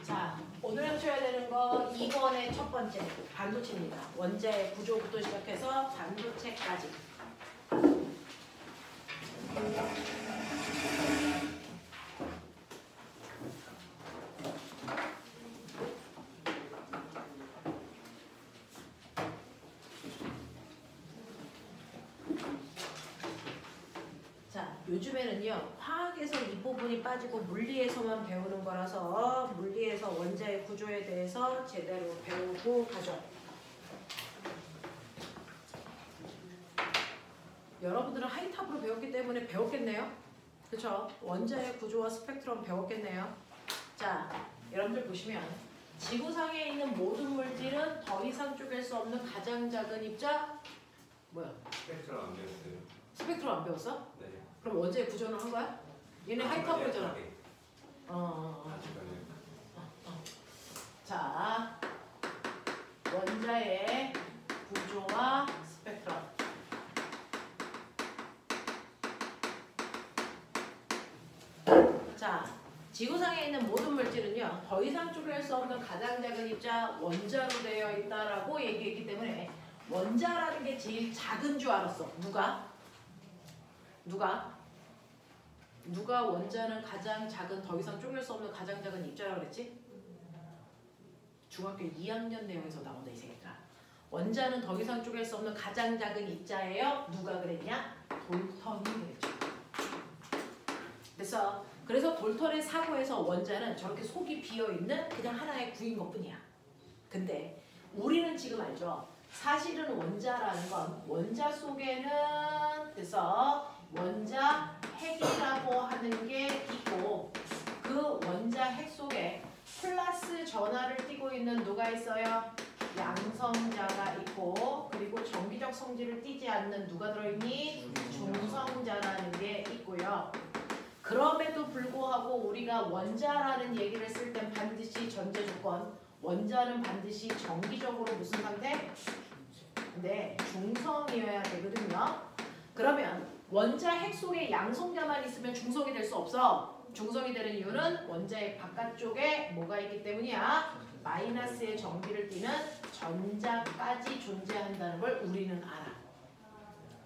자, 오늘 하셔야 되는 거 2번의 첫 번째 반도체입니다. 원자의 구조부터 시작해서 반도체까지. 요즘에는요 화학에서 이 부분이 빠지고 물리에서만 배우는 거라서 물리에서 원자의 구조에 대해서 제대로 배우고 가죠. 여러분들은 하이탑으로 배웠기 때문에 배웠겠네요. 그렇죠? 원자의 구조와 스펙트럼 배웠겠네요. 자, 여러분들 보시면 지구상에 있는 모든 물질은 더 이상 쪼갤 수 없는 가장 작은 입자 뭐야? 스펙트럼 안 배웠어요. 스펙트럼 안 배웠어? 네. 그럼 원자의 구조는 한 거야? 얘네 하이탑으로잖아. 아직까지. 자, 원자의 구조와 스펙트럼. 자, 지구상에 있는 모든 물질은요 더 이상 쪼갤 수 없는 가장 작은 입자 원자로 되어 있다라고 얘기했기 때문에 원자라는 게 제일 작은 줄 알았어. 누가 원자는 가장 작은 더 이상 쪼갤 수 없는 가장 작은 입자라고 그랬지? 중학교 2학년 내용에서 나온다 이 새끼가. 원자는 더 이상 쪼갤 수 없는 가장 작은 입자예요. 누가 그랬냐? 돌턴이 그랬죠. 그래서 돌턴의 사고에서 원자는 저렇게 속이 비어있는 그냥 하나의 구인 것뿐이야. 근데 우리는 지금 알죠? 사실은 원자라는 건 원자 속에는 그래서 원자 핵이라고 하는 게 있고 그 원자 핵 속에 플러스 전하를 띠고 있는 누가 있어요? 양성자가 있고 그리고 정기적 성질을 띠지 않는 누가 들어있니? 중성자라는 게 있고요. 그럼에도 불구하고 우리가 원자라는 얘기를 쓸 땐 반드시 전제 조건 원자는 반드시 정기적으로 무슨 상태? 네, 중성이어야 되거든요. 그러면 원자 핵 속에 양성자만 있으면 중성이 될 수 없어. 중성이 되는 이유는 원자의 바깥쪽에 뭐가 있기 때문이야? 마이너스의 정비를 띠는 전자까지 존재한다는 걸 우리는 알아.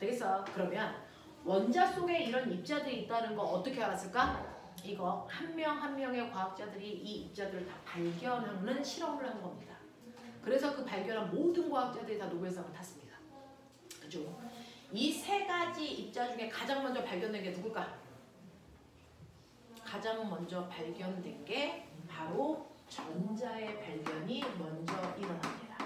되겠어? 그러면 원자 속에 이런 입자들이 있다는 거 어떻게 알았을까? 이거 한 명 한 명의 과학자들이 이 입자들을 다 발견하는 실험을 한 겁니다. 그래서 그 발견한 모든 과학자들이 다 노벨상을 탔습니다. 그죠? 이 세 가지 입자 중에 가장 먼저 발견된 게 누굴까? 가장 먼저 발견된 게 바로 전자의 발견이 먼저 일어납니다.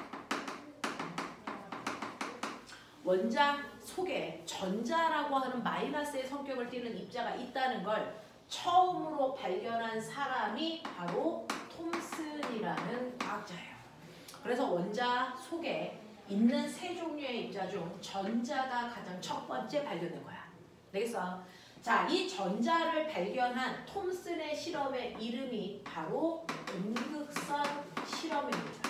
원자 속에 전자라고 하는 마이너스의 성격을 띠는 입자가 있다는 걸 처음으로 발견한 사람이 바로 톰슨이라는 과학자예요. 그래서 원자 속에 있는 세 종류의 입자 중 전자가 가장 첫 번째 발견된 거야. 되겠어? 자, 이 전자를 발견한 톰슨의 실험의 이름이 바로 음극선 실험입니다.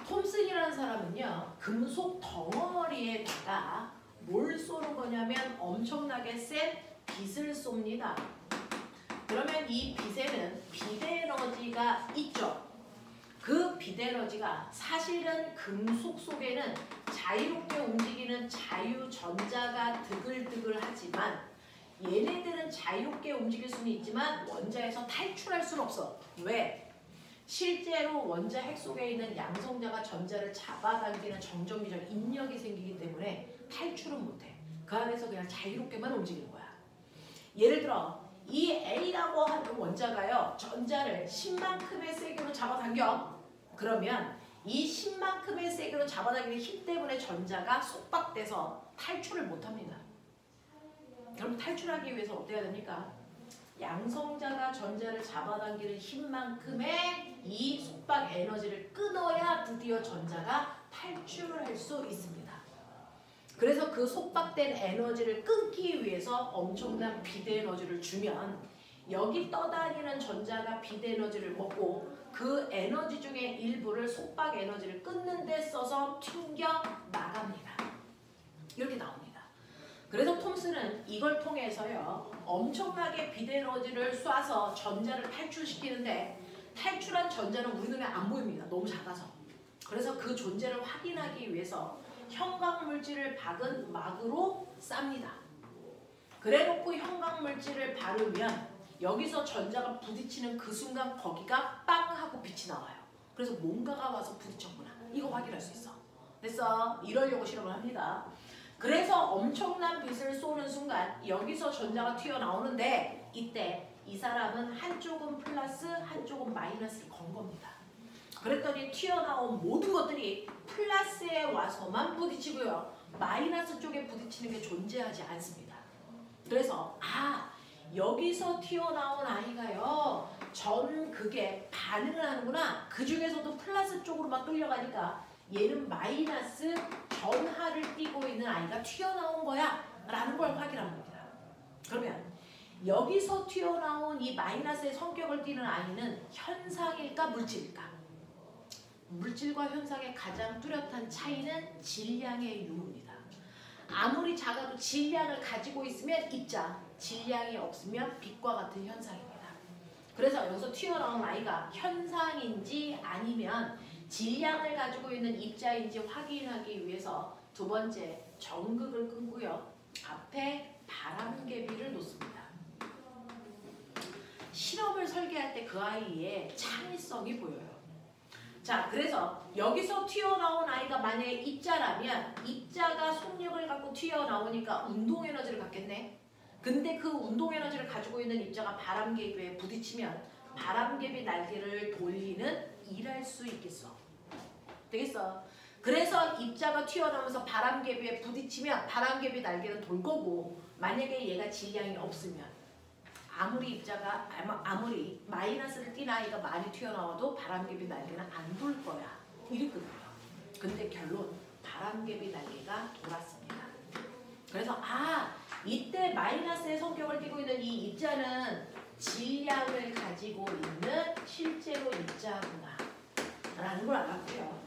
톰슨이라는 사람은요, 금속 덩어리에다가 뭘 쏘는 거냐면 엄청나게 센 빛을 쏩니다. 그러면 이 빛에는 빛에너지가 있죠. 그 빛에너지가 사실은 금속 속에는 자유롭게 움직이는 자유전자가 드글드글하지만 얘네들은 자유롭게 움직일 수는 있지만 원자에서 탈출할 수는 없어. 왜? 실제로 원자 핵 속에 있는 양성자가 전자를 잡아당기는 정전기적 인력이 생기기 때문에 탈출은 못해. 그 안에서 그냥 자유롭게만 움직이는 거야. 예를 들어 이 A라고 하는 원자가요 전자를 10만큼의 세기로 잡아당겨. 그러면 이 10만큼의 세기로 잡아당기는 힘 때문에 전자가 속박돼서 탈출을 못합니다. 그럼 탈출하기 위해서 어떻게 해야 됩니까? 양성자가 전자를 잡아당기는 힘만큼의 이 속박 에너지를 끊어야 드디어 전자가 탈출을 할 수 있습니다. 그래서 그 속박된 에너지를 끊기 위해서 엄청난 빛 에너지를 주면 여기 떠다니는 전자가 빛 에너지를 먹고 그 에너지 중에 일부를 속박 에너지를 끊는 데 써서 튕겨 나갑니다. 이렇게 나옵니다. 그래서 톰슨은 이걸 통해서요. 엄청나게 비대에너지를 쏴서 전자를 탈출시키는데 탈출한 전자는 우리 눈에 안 보입니다. 너무 작아서. 그래서 그 존재를 확인하기 위해서 형광물질을 박은 막으로 쌉니다. 그래놓고 형광물질을 바르면 여기서 전자가 부딪히는 그 순간 거기가 빵 하고 빛이 나와요. 그래서 뭔가가 와서 부딪혔구나. 이거 확인할 수 있어. 그래서 이러려고 실험을 합니다. 그래서 엄청난 빛을 쏘는 순간 여기서 전자가 튀어나오는데 이때 이 사람은 한쪽은 플러스 한쪽은 마이너스를 건 겁니다. 그랬더니 튀어나온 모든 것들이 플러스에 와서만 부딪히고요. 마이너스 쪽에 부딪히는 게 존재하지 않습니다. 그래서 여기서 튀어나온 아이가요. 전극에 반응을 하는구나. 그 중에서도 플러스 쪽으로만 끌려가니까 얘는 마이너스 전하를 띠고 있는 아이가 튀어나온 거야 라는 걸 확인한 겁니다. 그러면 여기서 튀어나온 이 마이너스의 성격을 띠는 아이는 현상일까 물질일까? 물질과 현상의 가장 뚜렷한 차이는 질량의 유무입니다. 아무리 작아도 질량을 가지고 있으면 입자, 질량이 없으면 빛과 같은 현상입니다. 그래서 여기서 튀어나온 아이가 현상인지 아니면 질량을 가지고 있는 입자인지 확인하기 위해서 두 번째 전극을 끊고요. 앞에 바람개비를 놓습니다. 실험을 설계할 때 그 아이의 창의성이 보여요. 자, 그래서 여기서 튀어나온 아이가 만약에 입자라면 입자가 속력을 갖고 튀어나오니까 운동에너지를 갖겠네. 근데 그 운동에너지를 가지고 있는 입자가 바람개비에 부딪히면 바람개비 날개를 돌리는 일할 수 있겠어. 되겠어. 그래서 입자가 튀어나오면서 바람개비에 부딪히면 바람개비 날개는 돌 거고 만약에 얘가 질량이 없으면 아무리 마이너스를 띈 아이가 많이 튀어나와도 바람개비 날개는 안 돌 거야. 이랬거든요. 근데 결론 바람개비 날개가 돌았습니다. 그래서 이때 마이너스의 성격을 띠고 있는 이 입자는 질량을 가지고 있는 실제로 입자구나 라는 걸 알았고요.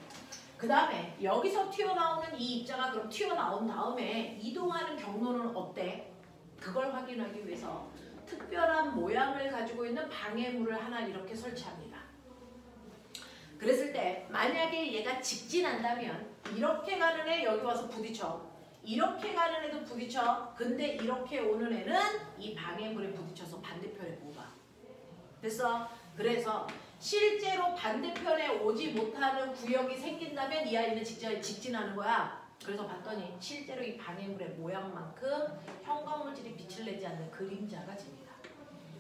그 다음에 여기서 튀어나오는 이 입자가 그럼 튀어나온 다음에 이동하는 경로는 어때? 그걸 확인하기 위해서 특별한 모양을 가지고 있는 방해물을 하나 이렇게 설치합니다. 그랬을 때 만약에 얘가 직진한다면 이렇게 가는 애 여기 와서 부딪혀. 이렇게 가는 애도 부딪혀. 근데 이렇게 오는 애는 이 방해물에 부딪혀서 반대편에 못 와. 됐어? 그래서 실제로 반대편에 오지 못하는 구역이 생긴다면 이 아이는 직진하는 거야. 그래서 봤더니 실제로 이 방해물의 모양만큼 형광물질이 빛을 내지 않는 그림자가 집니다.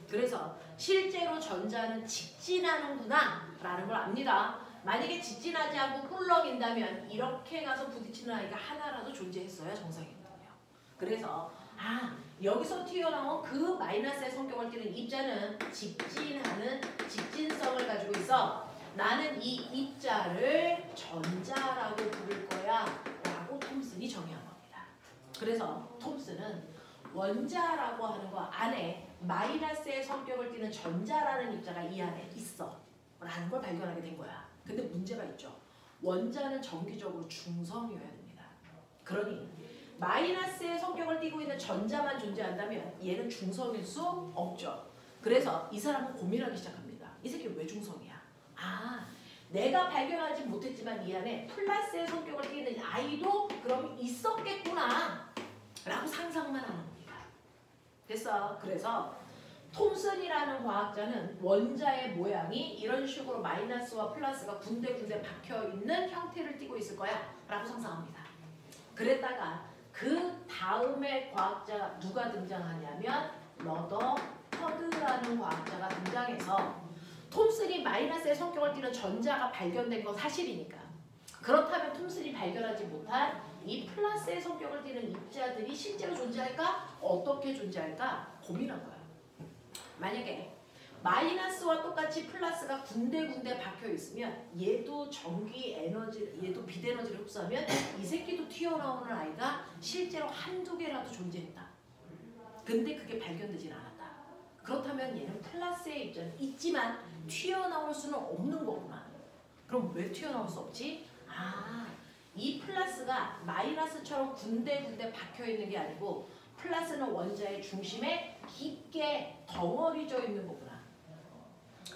그래서 실제로 전자는 직진하는구나 라는 걸 압니다. 만약에 직진하지 않고 꿀렁인다면 이렇게 가서 부딪히는 아이가 하나라도 존재했어야 정상이거든요. 그래서 여기서 튀어나온 그 마이너스의 성격을 띠는 입자는 직진하는 직진성을 가지고 있어. 나는 이 입자를 전자라고 부를 거야 라고 톰슨이 정의한 겁니다. 그래서 톰슨은 원자라고 하는 거 안에 마이너스의 성격을 띠는 전자라는 입자가 이 안에 있어 라는 걸 발견하게 된 거야. 근데 문제가 있죠. 원자는 정기적으로 중성이어야 됩니다. 그러니 마이너스의 성격을 띠고 있는 전자만 존재한다면 얘는 중성일 수 없죠. 그래서 이 사람은 고민하기 시작합니다. 이 새끼 왜 중성이야? 내가 발견하지 못했지만 이 안에 플러스의 성격을 띠는 아이도 그럼 있었겠구나 라고 상상만 하는 겁니다. 됐어. 그래서 톰슨이라는 과학자는 원자의 모양이 이런 식으로 마이너스와 플러스가 군데군데 박혀있는 형태를 띠고 있을 거야 라고 상상합니다. 그랬다가 그 다음에 과학자 누가 등장하냐면 러더퍼드라는 과학자가 등장해서 톰슨이 마이너스의 성격을 띠는 전자가 발견된 건 사실이니까 그렇다면 톰슨이 발견하지 못한 이 플러스의 성격을 띠는 입자들이 실제로 존재할까? 어떻게 존재할까? 고민한 거야. 만약에 마이너스와 똑같이 플러스가 군데군데 박혀 있으면 얘도 얘도 빛에너지를 흡수하면 이 새끼도 튀어나오는 아이가 실제로 한두 개라도 존재했다. 근데 그게 발견되진 않았다. 그렇다면 얘는 플러스의 입자는 있지만 튀어나올 수는 없는 거구나. 그럼 왜 튀어나올 수 없지? 이 플러스가 마이너스처럼 군데군데 박혀 있는 게 아니고 플러스는 원자의 중심에 깊게 덩어리져 있는 거구나.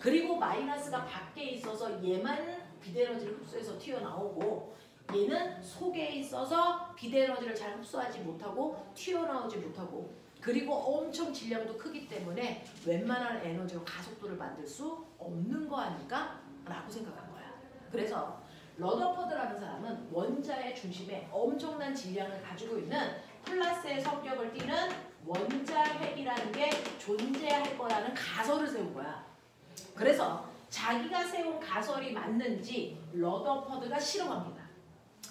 그리고 마이너스가 밖에 있어서 얘만 비대에너지를 흡수해서 튀어나오고 얘는 속에 있어서 비대에너지를 잘 흡수하지 못하고 튀어나오지 못하고 그리고 엄청 질량도 크기 때문에 웬만한 에너지로 가속도를 만들 수 없는 거 아닐까? 라고 생각한 거야. 그래서 러더퍼드라는 사람은 원자의 중심에 엄청난 질량을 가지고 있는 플러스의 성격을 띠는 원자핵이라는 게 존재할 거라는 가설을 세운 거야. 그래서 자기가 세운 가설이 맞는지 러더퍼드가 실험합니다.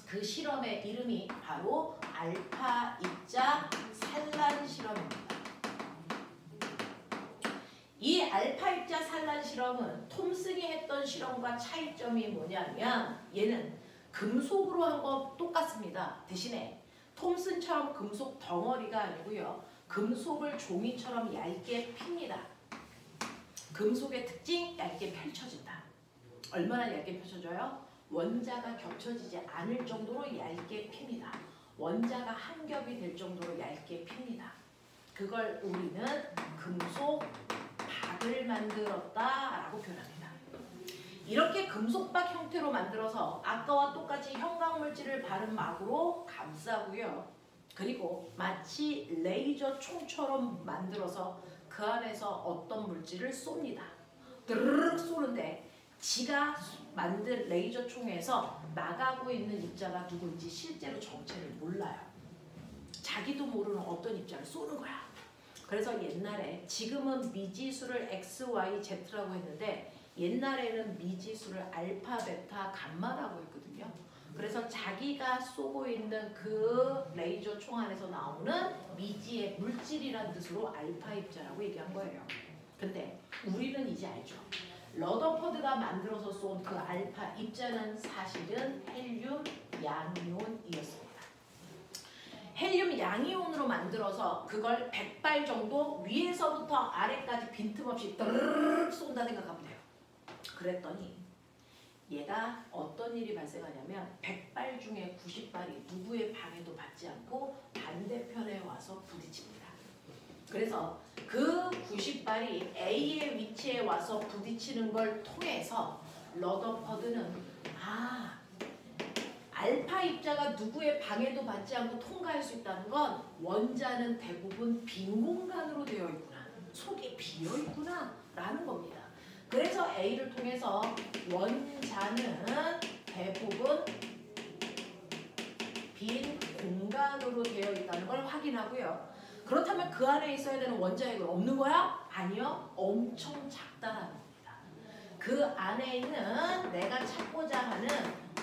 그 실험의 이름이 바로 알파 입자 산란 실험입니다. 이 알파 입자 산란 실험은 톰슨이 했던 실험과 차이점이 뭐냐면 얘는 금속으로 한 거 똑같습니다. 대신에 톰슨처럼 금속 덩어리가 아니고요. 금속을 종이처럼 얇게 핍니다. 금속의 특징, 얇게 펼쳐진다. 얼마나 얇게 펼쳐져요? 원자가 겹쳐지지 않을 정도로 얇게 핍니다. 원자가 한 겹이 될 정도로 얇게 핍니다. 그걸 우리는 금속 박을 만들었다라고 표현합니다. 이렇게 금속박 형태로 만들어서 아까와 똑같이 형광물질을 바른 막으로 감싸고요. 그리고 마치 레이저 총처럼 만들어서 그 안에서 어떤 물질을 쏩니다. 드르륵 쏘는데 지가 만든 레이저 총에서 나가고 있는 입자가 누군지 실제로 정체를 몰라요. 자기도 모르는 어떤 입자를 쏘는 거야. 그래서 옛날에 지금은 미지수를 X, Y, Z라고 했는데 옛날에는 미지수를 알파, 베타, 감마라고 했거든요. 그래서 자기가 쏘고 있는 그 레이저 총 안에서 나오는 미지의 물질이라는 뜻으로 알파 입자라고 얘기한 거예요. 근데 우리는 이제 알죠. 러더퍼드가 만들어서 쏜 그 알파 입자는 사실은 헬륨 양이온이었습니다. 헬륨 양이온으로 만들어서 그걸 100발 정도 위에서부터 아래까지 빈틈없이 드르륵 쏜다 생각하면 돼요. 그랬더니 얘가 어떤 일이 발생하냐면 100발 중에 90발이 누구의 방해도 받지 않고 반대편에 와서 부딪힙니다. 그래서 그 90발이 A의 위치에 와서 부딪히는 걸 통해서 러더퍼드는 알파 입자가 누구의 방해도 받지 않고 통과할 수 있다는 건 원자는 대부분 빈 공간으로 되어 있구나. 속이 비어 있구나 라는 겁니다. 그래서 A를 통해서 원자는 대부분 빈 공간으로 되어 있다는 걸 확인하고요. 그렇다면 그 안에 있어야 되는 원자핵은 없는 거야? 아니요. 엄청 작다라는 겁니다. 그 안에 있는 내가 찾고자 하는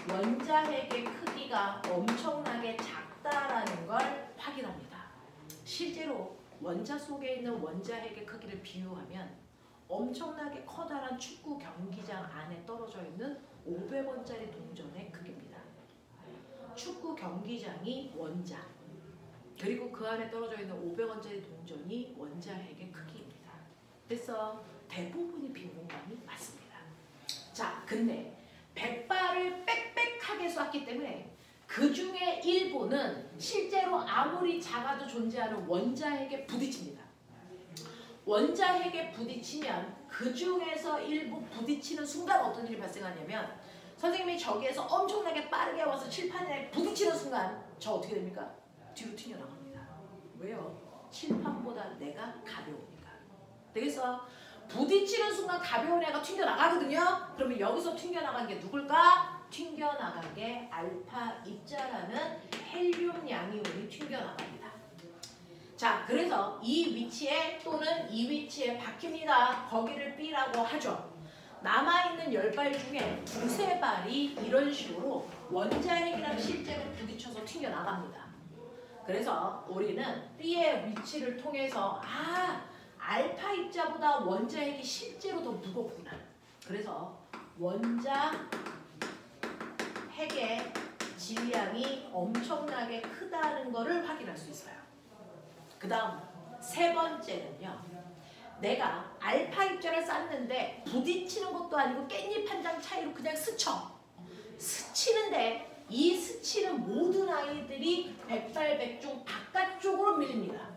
원자핵의 크기가 엄청나게 작다라는 걸 확인합니다. 실제로 원자 속에 있는 원자핵의 크기를 비유하면 엄청나게 커다란 축구 경기장 안에 떨어져 있는 500원짜리 동전의 크기입니다. 축구 경기장이 원자, 그리고 그 안에 떨어져 있는 500원짜리 동전이 원자핵의 크기입니다. 그래서 대부분이 빈 공간이 맞습니다. 자, 근데 100발을 빽빽하게 쐈기 때문에 그 중에 일부는 실제로 아무리 작아도 존재하는 원자핵에 부딪힙니다. 원자핵에 부딪히면 그 중에서 일부 부딪히는 순간 어떤 일이 발생하냐면 선생님이 저기에서 엄청나게 빠르게 와서 칠판에 부딪히는 순간 저 어떻게 됩니까? 뒤로 튕겨나갑니다. 왜요? 칠판보다 내가 가벼우니까. 그래서 부딪히는 순간 가벼운 애가 튕겨나가거든요. 그러면 여기서 튕겨나간 게 누굴까? 튕겨나간 게 알파 입자라는 헬륨 양이온이 튕겨나갑니다. 자, 그래서 이 위치에 또는 이 위치에 박힙니다. 거기를 B라고 하죠. 남아있는 10발 중에 두세 발이 이런 식으로 원자핵이랑 실제로 부딪혀서 튕겨나갑니다. 그래서 우리는 B의 위치를 통해서 알파 입자보다 원자핵이 실제로 더 무겁구나. 그래서 원자핵의 질량이 엄청나게 크다는 것을 확인할 수 있어요. 그 다음 세 번째는요. 내가 알파 입자를 쐈는데 부딪히는 것도 아니고 깻잎 한 장 차이로 그냥 스쳐. 스치는데 이 스치는 모든 아이들이 백발백중 바깥쪽으로 밀립니다.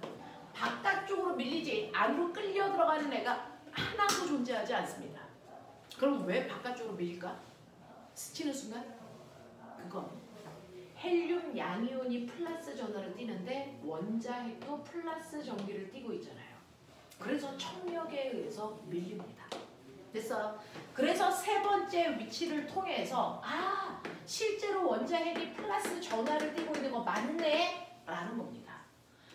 바깥쪽으로 밀리지 안으로 끌려 들어가는 애가 하나도 존재하지 않습니다. 그럼 왜 바깥쪽으로 밀릴까? 스치는 순간? 그건 헬륨 양이온이 플러스 전하를 띠는데 원자핵도 플러스 전기를 띠고 있잖아요. 그래서 trọng力에 의해서 밀립니다. 됐어? 그래서 세 번째 위치를 통해서 실제로 원자핵이 플러스 전하를 띠고 있는 거 맞네? 라는 겁니다.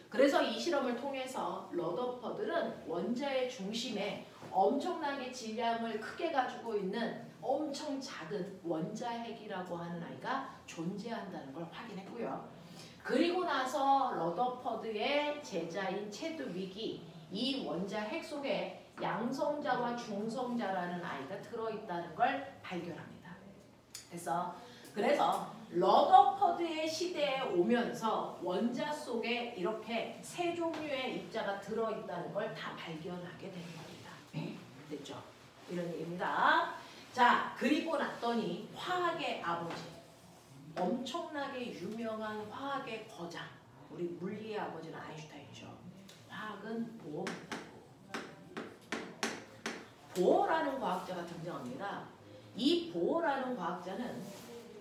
그래서 이 실험을 통해서 러더퍼들은 원자의 중심에 엄청나게 질량을 크게 가지고 있는 엄청 작은 원자핵이라고 하는 아이가 존재한다는 걸 확인했고요. 그리고 나서 러더퍼드의 제자인 체드윅이 이 원자핵 속에 양성자와 중성자라는 아이가 들어있다는 걸 발견합니다. 그래서 러더퍼드의 시대에 오면서 원자 속에 이렇게 세 종류의 입자가 들어있다는 걸 다 발견하게 되는 겁니다. 됐죠? 이런 얘기입니다. 자, 그리고 났더니 화학의 아버지, 엄청나게 유명한 화학의 거장, 우리 물리의 아버지는 아인슈타인이죠. 화학은 보어입니다. 보어라는 과학자가 등장합니다. 이 보어라는 과학자는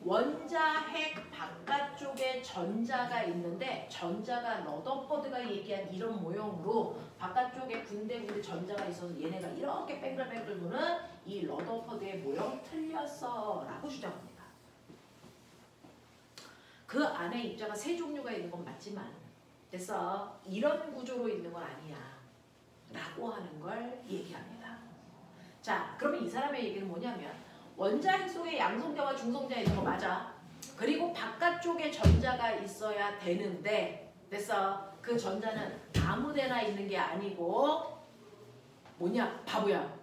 원자핵 바깥쪽에 전자가 있는데 전자가 러더퍼드가 얘기한 이런 모형으로 바깥쪽에 군데군데 전자가 있어서 얘네가 이렇게 뱅글뱅글 도는 이 러더퍼드의 모형 틀렸어 라고 주장합니다. 그 안에 입자가 세 종류가 있는 건 맞지만 그래서 이런 구조로 있는 건 아니야 라고 하는 걸 얘기합니다. 자, 그러면 이 사람의 얘기는 뭐냐면 원자핵 속에 양성자와 중성자 있는 거 맞아. 그리고 바깥쪽에 전자가 있어야 되는데 됐어. 그 전자는 아무데나 있는 게 아니고 뭐냐? 바보야.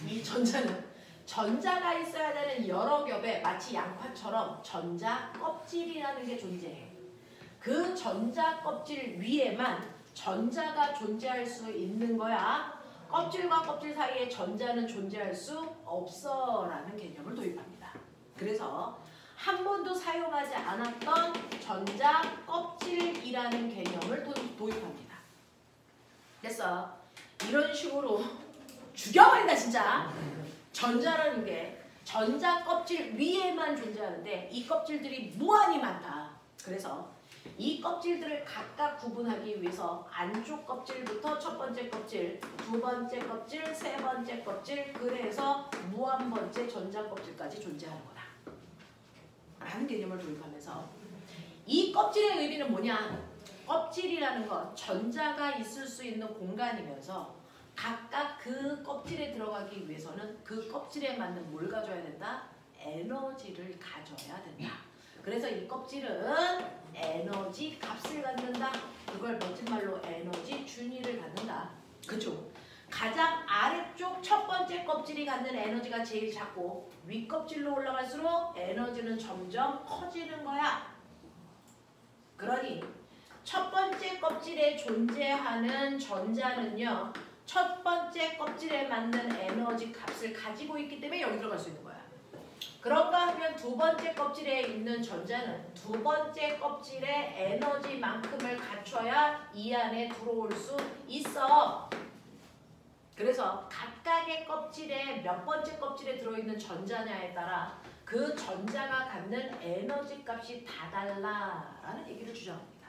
이 전자는 전자가 있어야 되는 여러 겹에 마치 양파처럼 전자 껍질이라는 게 존재해. 그 전자 껍질 위에만 전자가 존재할 수 있는 거야. 껍질과 껍질 사이에 전자는 존재할 수 없어 라는 개념을 도입합니다. 그래서 한 번도 사용하지 않았던 전자 껍질이라는 개념을 도입합니다. 됐어. 이런 식으로 죽여버린다 진짜. 전자라는 게 전자 껍질 위에만 존재하는데 이 껍질들이 무한히 많다. 그래서 이 껍질들을 각각 구분하기 위해서 안쪽 껍질부터 첫 번째 껍질, 두 번째 껍질, 세 번째 껍질, 그래서 무한 번째 전자 껍질까지 존재하는 거다 라는 개념을 도입하면서 이 껍질의 의미는 뭐냐? 껍질이라는 건 전자가 있을 수 있는 공간이면서 각각 그 껍질에 들어가기 위해서는 그 껍질에 맞는 뭘 가져야 된다? 에너지를 가져야 된다. 그래서 이 껍질은 에너지 값을 갖는다. 그걸 멋진 말로 에너지 준위를 갖는다. 그죠? 가장 아래쪽 첫 번째 껍질이 갖는 에너지가 제일 작고 윗껍질로 올라갈수록 에너지는 점점 커지는 거야. 그러니 첫 번째 껍질에 존재하는 전자는요. 첫 번째 껍질에 맞는 에너지 값을 가지고 있기 때문에 여기 들어갈 수 있는 거야. 그런가 하면 두 번째 껍질에 있는 전자는 두 번째 껍질의 에너지만큼을 갖춰야 이 안에 들어올 수 있어. 그래서 각각의 껍질에 몇 번째 껍질에 들어있는 전자냐에 따라 그 전자가 갖는 에너지 값이 다 달라라는 얘기를 주장합니다.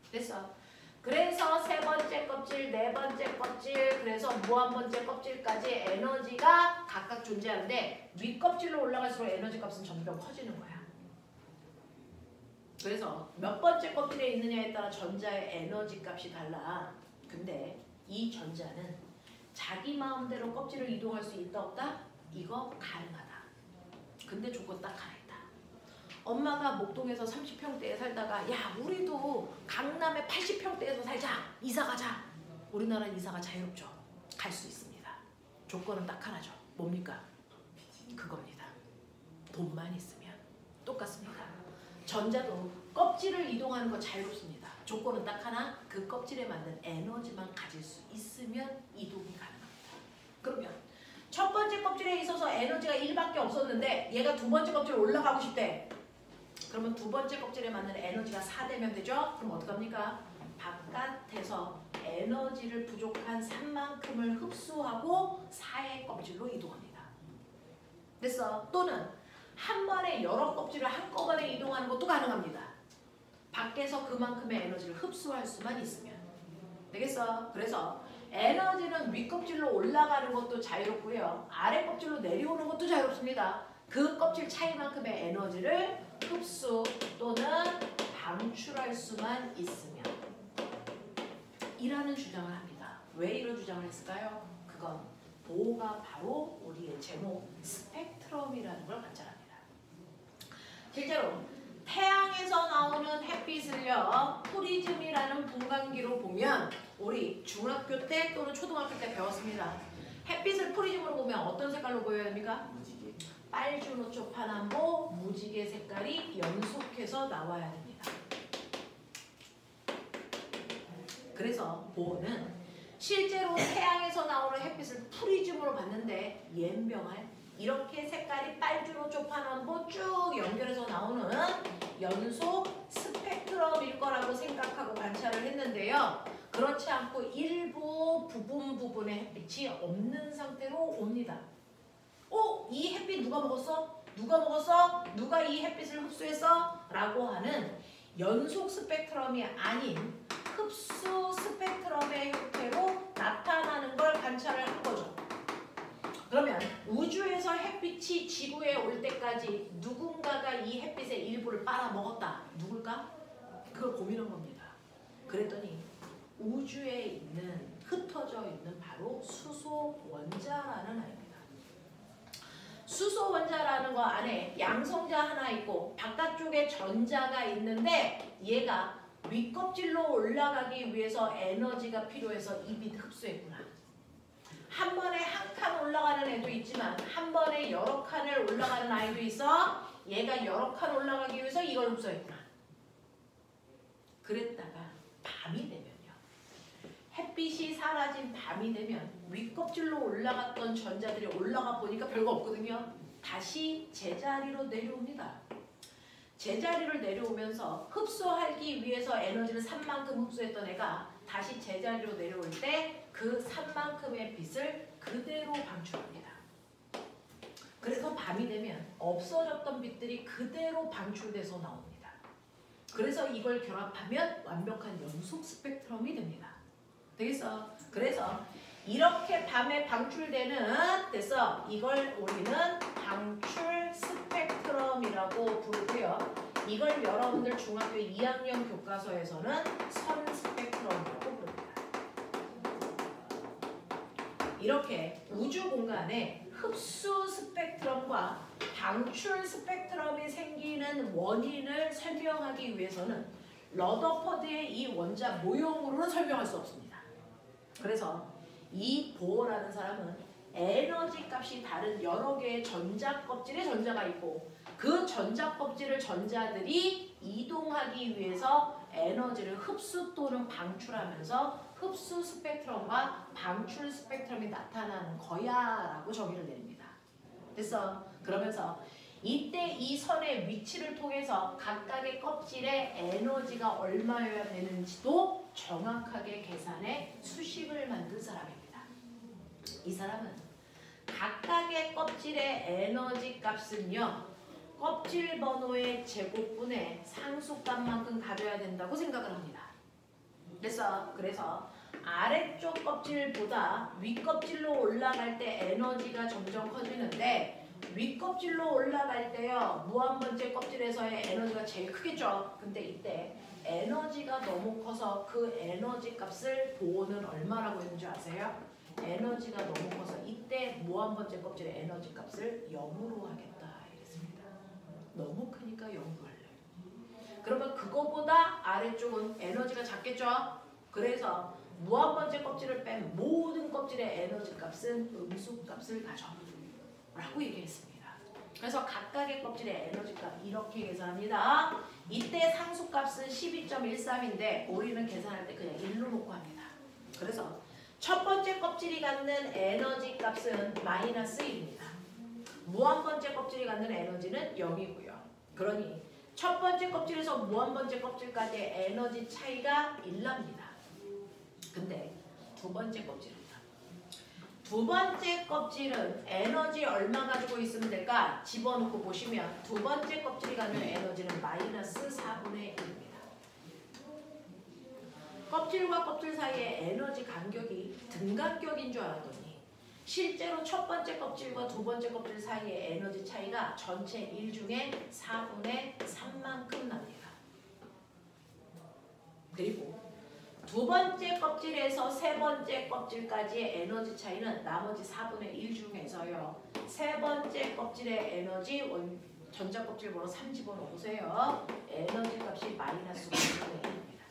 됐어. 그래서 세 번째 껍질, 네 번째 껍질, 그래서 무한 번째 껍질까지 에너지가 각각 존재하는데 윗껍질로 올라갈수록 에너지 값은 점점 커지는 거야. 그래서 몇 번째 껍질에 있느냐에 따라 전자의 에너지 값이 달라. 근데 이 전자는 자기 마음대로 껍질을 이동할 수 있다 없다? 이거 가능하다. 근데 조건 딱 하나 있다. 엄마가 목동에서 30평대에 살다가 야 우리도 강남에 80평대에서 살자. 이사 가자. 우리나라는 이사가 자유롭죠. 갈 수 있습니다. 조건은 딱 하나죠. 뭡니까? 그겁니다. 돈만 있으면 똑같습니다. 전자도 껍질을 이동하는 거 자유롭습니다. 조건은 딱 하나. 그 껍질에 맞는 에너지만 가질 수 있으면 이동이 가능합니다. 그러면 첫 번째 껍질에 있어서 에너지가 1밖에 없었는데 얘가 두 번째 껍질에 올라가고 싶대. 그러면 두 번째 껍질에 맞는 에너지가 4되면 되죠? 그럼 어떡합니까? 바깥에서 에너지를 부족한 3만큼을 흡수하고 4의 껍질로 이동합니다. 됐어? 또는 한 번에 여러 껍질을 한꺼번에 이동하는 것도 가능합니다. 밖에서 그만큼의 에너지를 흡수할 수만 있으면. 되겠어? 그래서 에너지는 윗껍질로 올라가는 것도 자유롭고요. 아래 껍질로 내려오는 것도 자유롭습니다. 그 껍질 차이만큼의 에너지를 흡수 또는 방출할 수만 있으면 이라는 주장을 합니다. 왜 이런 주장을 했을까요? 그건 보호가 바로 우리의 제목 스펙트럼이라는 걸 관찰합니다. 실제로 태양에서 나오는 햇빛을요, 프리즘이라는 분광기로 보면 우리 중학교 때 또는 초등학교 때 배웠습니다. 햇빛을 프리즘으로 보면 어떤 색깔로 보여야 됩니까? 무지개. 빨주노초 파남보 무지개 색깔이 연속해서 나와야 됩니다. 그래서 보호는 실제로 태양에서 나오는 햇빛을 프리즘으로 봤는데 옌병알 이렇게 색깔이 빨주노초 파남보 쭉 연결해서 나오는 연속 스펙트럼일 거라고 생각하고 관찰을 했는데요. 그렇지 않고 일부 부분의 햇빛이 없는 상태로 옵니다. 이 햇빛 누가 먹었어? 누가 먹었어? 누가 이 햇빛을 흡수했어? 라고 하는 연속 스펙트럼이 아닌 흡수 스펙트럼의 형태로 나타나는 걸 관찰을 한 거죠. 그러면 우주에서 햇빛이 지구에 올 때까지 누군가가 이 햇빛의 일부를 빨아먹었다. 누굴까? 그걸 고민한 겁니다. 그랬더니 우주에 있는 흩어져 있는 바로 수소 원자라는 아입니다. 수소 원자라는 거 안에 양성자 하나 있고 바깥쪽에 전자가 있는데 얘가 윗껍질로 올라가기 위해서 에너지가 필요해서 이 빛 흡수했구나. 한 번에 한 칸 올라가는 애도 있지만 한 번에 여러 칸을 올라가는 아이도 있어. 얘가 여러 칸 올라가기 위해서 이걸 흡수했구나. 그랬다가 밤이 되면요. 햇빛이 사라진 밤이 되면 윗껍질로 올라갔던 전자들이 올라가 보니까 별거 없거든요. 다시 제자리로 내려옵니다. 제자리를 내려오면서 흡수하기 위해서 에너지를 3만큼 흡수했던 애가 다시 제자리로 내려올 때 그 3만큼의 빛을 그대로 방출합니다. 그래서 밤이 되면 없어졌던 빛들이 그대로 방출돼서 나옵니다. 그래서 이걸 결합하면 완벽한 연속 스펙트럼이 됩니다. 되겠어? 그래서 이렇게 밤에 방출되는 됐어. 이걸 우리는 방출 스펙트럼이라고 부르고요. 이걸 여러분들 중학교 2학년 교과서에서는 선 스펙트럼이라고 부릅니다. 이렇게 우주 공간에 흡수 스펙트럼과 방출 스펙트럼이 생기는 원인을 설명하기 위해서는 러더퍼드의 이 원자 모형으로는 설명할 수 없습니다. 그래서 이 보어라는 사람은 에너지 값이 다른 여러 개의 전자 껍질에 전자가 있고 그 전자 껍질을 전자들이 이동하기 위해서 에너지를 흡수 또는 방출하면서 흡수 스펙트럼과 방출 스펙트럼이 나타나는 거야 라고 정의를 내립니다. 됐어? 그러면서 이때 이 선의 위치를 통해서 각각의 껍질의 에너지가 얼마여야 되는지도 정확하게 계산해 수식을 만든 사람입니다. 이 사람은 각각의 껍질의 에너지 값은요. 껍질 번호의 제곱분의 상수값만큼 가져야 된다고 생각을 합니다. 그래서 아래쪽 껍질보다 윗껍질로 올라갈 때 에너지가 점점 커지는데 윗껍질로 올라갈 때요. 무한번째 껍질에서의 에너지가 제일 크겠죠. 근데 이때 에너지가 너무 커서 그 에너지 값을 보호는 얼마라고 했는지 아세요? 에너지가 너무 커서 이때 무한번째 껍질의 에너지 값을 0으로 하겠다 이랬습니다. 너무 크니까 0으로 할래요. 그러면 그거보다 아래쪽은 에너지가 작겠죠? 그래서 무한번째 껍질을 뺀 모든 껍질의 에너지 값은 음수 값을 가져 라고 얘기했습니다. 그래서 각각의 껍질의 에너지 값 이렇게 계산합니다. 이때 상수값은 12.13인데 우리는 계산할 때 그냥 1로 놓고 합니다. 그래서 첫 번째 껍질이 갖는 에너지 값은 마이너스 1입니다. 무한번째 껍질이 갖는 에너지는 0이고요. 그러니 첫 번째 껍질에서 무한 번째 껍질까지의 에너지 차이가 1납니다. 근데 두 번째 껍질입니다. 두 번째 껍질은 에너지 얼마 가지고 있으면 될까? 집어넣고 보시면 두 번째 껍질이 갖는 에너지는 마이너스 4분의 1입니다. 껍질과 껍질 사이의 에너지 간격이 등간격인 줄 알았더니 실제로 첫 번째 껍질과 두 번째 껍질 사이의 에너지 차이가 전체 1 중에 4분의 3만큼 납니다. 그리고 두 번째 껍질에서 세 번째 껍질까지의 에너지 차이는 나머지 4분의 1 중에서요. 세 번째 껍질의 에너지 전자 껍질 번호 3 집어넣으세요. 에너지 값이 마이너스 5분의 1입니다.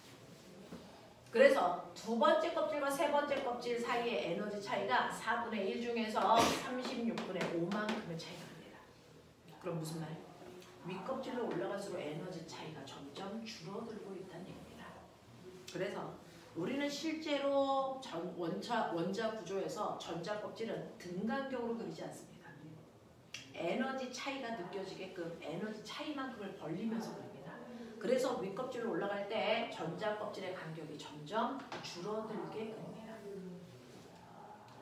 그래서 두 번째 껍질과 세 번째 껍질 사이의 에너지 차이가 4분의 1 중에서 36분의 5만큼의 차이가 납니다. 그럼 무슨 말? 윗껍질로 올라갈수록 에너지 차이가 점점 줄어들고 있다는 얘기입니다. 그래서 우리는 실제로 원자 구조에서 전자 껍질은 등간격으로 그리지 않습니다. 에너지 차이가 느껴지게끔 에너지 차이만큼을 벌리면서 그립니다. 그래서 윗껍질로 올라갈 때 전자 껍질의 간격이 점점 줄어들게 그립니다.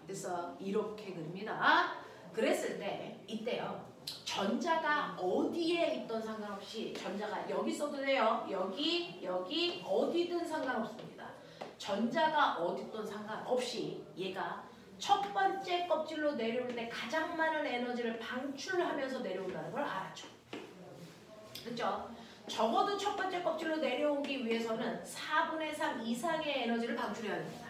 그래서 이렇게 그립니다. 그랬을 때 이때요. 전자가 어디에 있던 상관없이 전자가 여기 써도 돼요. 여기 어디든 상관없습니다. 전자가 어디 있던 상관없이 얘가 첫 번째 껍질로 내려올 때 가장 많은 에너지를 방출하면서 내려온다는 걸 알았죠. 그렇죠? 적어도 첫 번째 껍질로 내려오기 위해서는 4분의 3 이상의 에너지를 방출해야 됩니다.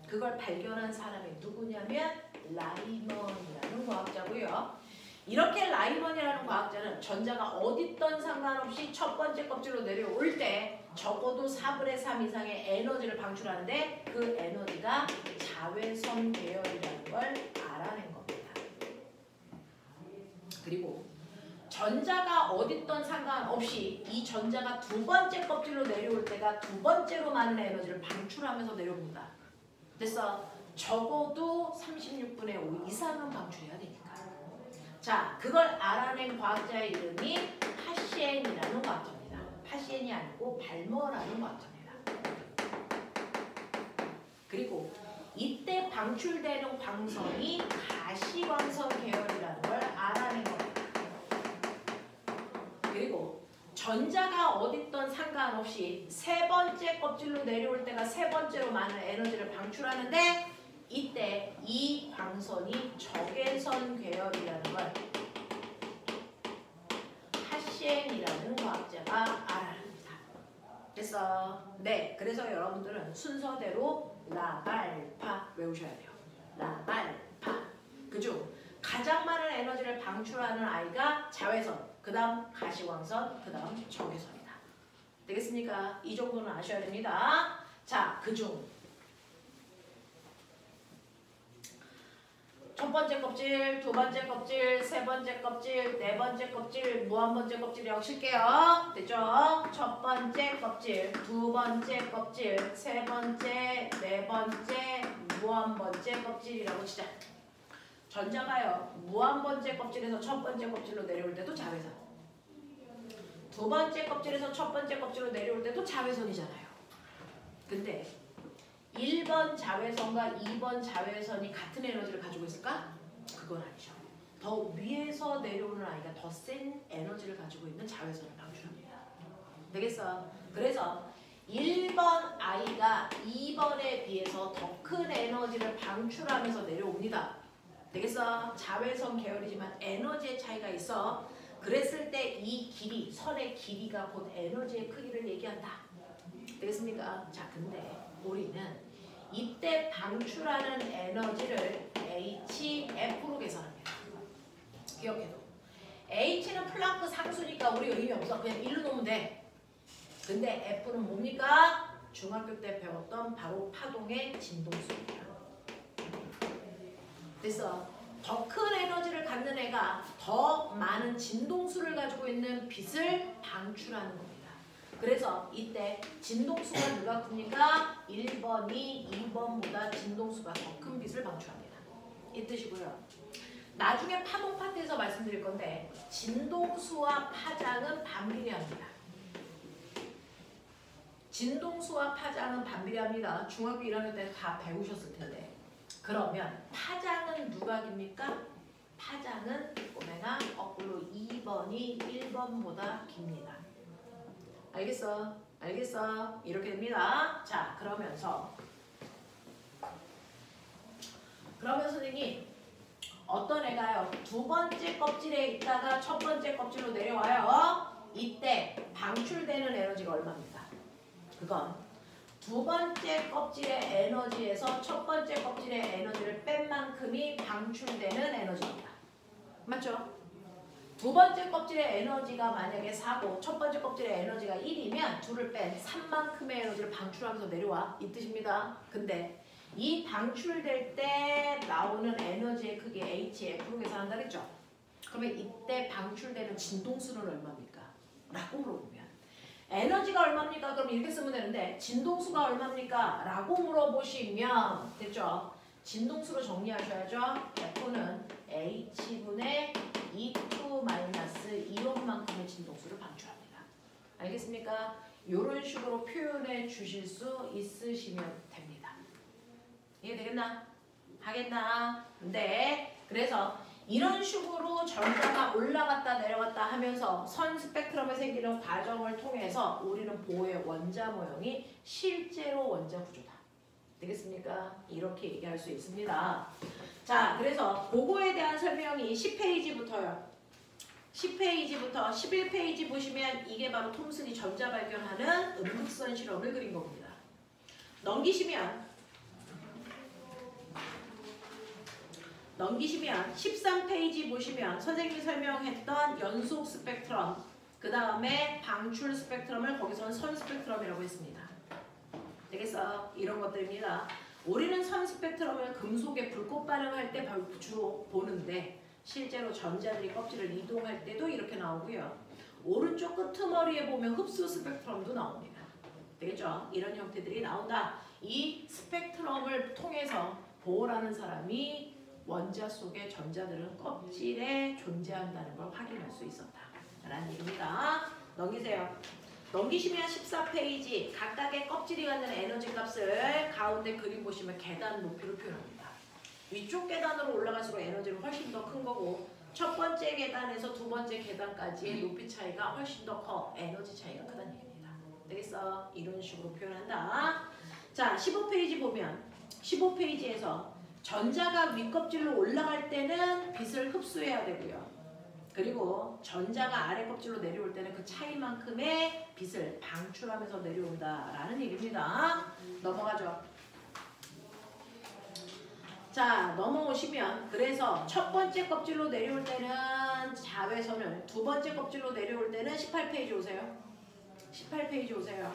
그걸 발견한 사람이 누구냐면 라이먼이라는 과학자고요. 이렇게 라이먼이라는 과학자는 전자가 어디 있던 상관없이 첫 번째 껍질로 내려올 때 적어도 4분의 3 이상의 에너지를 방출하는데 그 에너지가 자외선 계열이라는 걸 알아낸 겁니다. 그리고 전자가 어디 있던 상관없이 이 전자가 두 번째 껍질로 내려올 때가 두 번째로 많은 에너지를 방출하면서 내려옵니다. 그래서 적어도 36분의 5 이상은 방출해야 되니까. 자, 그걸 알아낸 과학자의 이름이 파시엔이라는 과학자입니다. 파시엔이 아니고 발머라는 과학자입니다. 그리고 이때 방출되는 광선이 가시광선 계열이라는 걸 알아낸 겁니다. 그리고 전자가 어디 있던 상관없이 세 번째 껍질로 내려올 때가 세 번째로 많은 에너지를 방출하는데 이때 이 광선이 적외선 계열이라는 걸 파시엔이라는 과학자가 알아냅니다. 그래서 여러분들은 순서대로 라발파 외우셔야 돼요. 라발파. 그중 가장 많은 에너지를 방출하는 아이가 자외선, 그 다음 가시광선, 그 다음 적외선이다. 되겠습니까? 이 정도는 아셔야 됩니다. 자, 그중 첫 번째 껍질, 두 번째 껍질, 세 번째 껍질, 네 번째 껍질, 무한 번째 껍질이라고 칠게요. 됐죠? 첫 번째 껍질, 두 번째 껍질, 세 번째, 네 번째, 무한 번째 껍질이라고 치자. 전자가요. 무한 번째 껍질에서 첫 번째 껍질로 내려올 때도 자외선. 두 번째 껍질에서 첫 번째 껍질로 내려올 때도 자외선이잖아요. 근데 1번 자외선과 2번 자외선이 같은 에너지를 가지고 있을까? 그건 아니죠. 더 위에서 내려오는 아이가 더 센 에너지를 가지고 있는 자외선을 방출합니다. 되겠어? 그래서 1번 아이가 2번에 비해서 더 큰 에너지를 방출하면서 내려옵니다. 되겠어? 자외선 계열이지만 에너지의 차이가 있어. 그랬을 때 이 길이, 선의 길이가 곧 에너지의 크기를 얘기한다. 되겠습니까? 자, 근데 우리는 이때 방출하는 에너지를 HF로 계산합니다. 기억해도. H는 플랑크 상수니까 우리 의미 없어. 그냥 1로 놓으면 돼. 근데 F는 뭡니까? 중학교 때 배웠던 바로 파동의 진동수입니다. 그래서 더 큰 에너지를 갖는 애가 더 많은 진동수를 가지고 있는 빛을 방출하는 겁니다. 그래서 이때 진동수가 누가 큽니까? 1번이 2번보다 진동수가 더 큰 빛을 방출합니다. 이 뜻이고요. 나중에 파동 파트에서 말씀드릴 건데 진동수와 파장은 반비례합니다. 진동수와 파장은 반비례합니다. 중학교 1학년 때 다 배우셨을 텐데. 그러면 파장은 누가 깁니까? 파장은 오메가 거꾸로 2번이 1번보다 깁니다. 알겠어? 알겠어? 이렇게 됩니다. 자, 그러면서 선생님 어떤 애가요? 두 번째 껍질에 있다가 첫 번째 껍질로 내려와요. 이때 방출되는 에너지가 얼마입니까? 그건 두 번째 껍질의 에너지에서 첫 번째 껍질의 에너지를 뺀 만큼이 방출되는 에너지입니다. 맞죠? 두 번째 껍질의 에너지가 만약에 4고 첫 번째 kop질의 에너지가 1이면 둘을 뺀 3만큼의 에너지를 방출하면서 내려와 이 뜻입니다. 근데 이 방출될 때 나오는 에너지의 크기 HF로 계산한다 그랬죠? 그러면 이때 방출되는 진동수는 얼마입니까? 라고 물어보면 에너지가 얼마입니까? 그럼 이렇게 쓰면 되는데 진동수가 얼마입니까? 라고 물어보시면 됐죠? 진동수로 정리하셔야죠. F는 H분의 E2-이온만큼의 진동수를 방출합니다. 알겠습니까? 이런 식으로 표현해 주실 수 있으시면 됩니다. 이해되겠나? 하겠나? 네. 그래서 이런 식으로 전자가 올라갔다 내려갔다 하면서 선 스펙트럼에 생기는 과정을 통해서 우리는 보의 원자 모형이 실제로 원자 구조다. 되겠습니까? 이렇게 얘기할 수 있습니다. 자, 그래서 그거에 대한 설명이 10페이지부터요. 10페이지부터 11페이지 보시면 이게 바로 톰슨이 전자 발견하는 음극선 실험을 그린 겁니다. 넘기시면 13페이지 보시면 선생님이 설명했던 연속 스펙트럼 그 다음에 방출 스펙트럼을 거기서는 선 스펙트럼이라고 했습니다. 되겠어? 이런 것들입니다. 우리는 선 스펙트럼을 금속의 불꽃 반응할 때 주로 보는데 실제로 전자들이 껍질을 이동할 때도 이렇게 나오고요. 오른쪽 끄트머리에 보면 흡수 스펙트럼도 나옵니다. 되겠죠? 이런 형태들이 나온다. 이 스펙트럼을 통해서 보호라는 사람이 원자 속의 전자들은 껍질에 존재한다는 걸 확인할 수 있었다. 라는 얘기입니다. 넘기세요. 넘기시면 14페이지 각각의 껍질이 갖는 에너지 값을 가운데 그림 보시면 계단 높이로 표현합니다. 위쪽 계단으로 올라갈수록 에너지는 훨씬 더 큰 거고 첫 번째 계단에서 두 번째 계단까지의 높이 차이가 훨씬 더 커. 에너지 차이가 크다는 얘기입니다. 되겠어? 이런 식으로 표현한다. 자, 15페이지 보면 15페이지에서 전자가 윗껍질로 올라갈 때는 빛을 흡수해야 되고요. 그리고 전자가 아래 껍질로 내려올 때는 그 차이만큼의 빛을 방출하면서 내려온다라는 얘기입니다. 넘어가죠. 자, 넘어오시면 그래서 첫 번째 껍질로 내려올 때는 자외선을 두 번째 껍질로 내려올 때는 18페이지 오세요. 18페이지 오세요.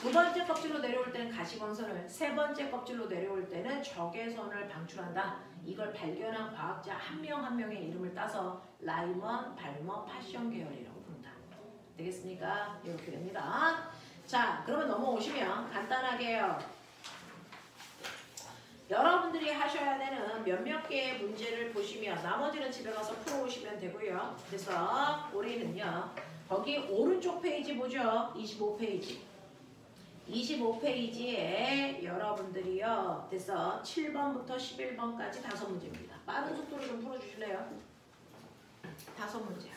두 번째 껍질로 내려올 때는 가시광선을 세 번째 껍질로 내려올 때는 적외선을 방출한다. 이걸 발견한 과학자 한 명 한 명의 이름을 따서 라이먼, 발머, 파션 계열이라고 부른다. 되겠습니까? 이렇게 됩니다. 자, 그러면 넘어오시면 간단하게요. 여러분들이 하셔야 되는 몇몇 개의 문제를 보시면 나머지는 집에 가서 풀어오시면 되고요. 그래서 우리는요. 거기 오른쪽 페이지 보죠. 25페이지. 25페이지에 여러분들이요. 됐어. 7번부터 11번까지 5문제입니다. 빠른 속도로 좀 풀어주실래요? 5문제.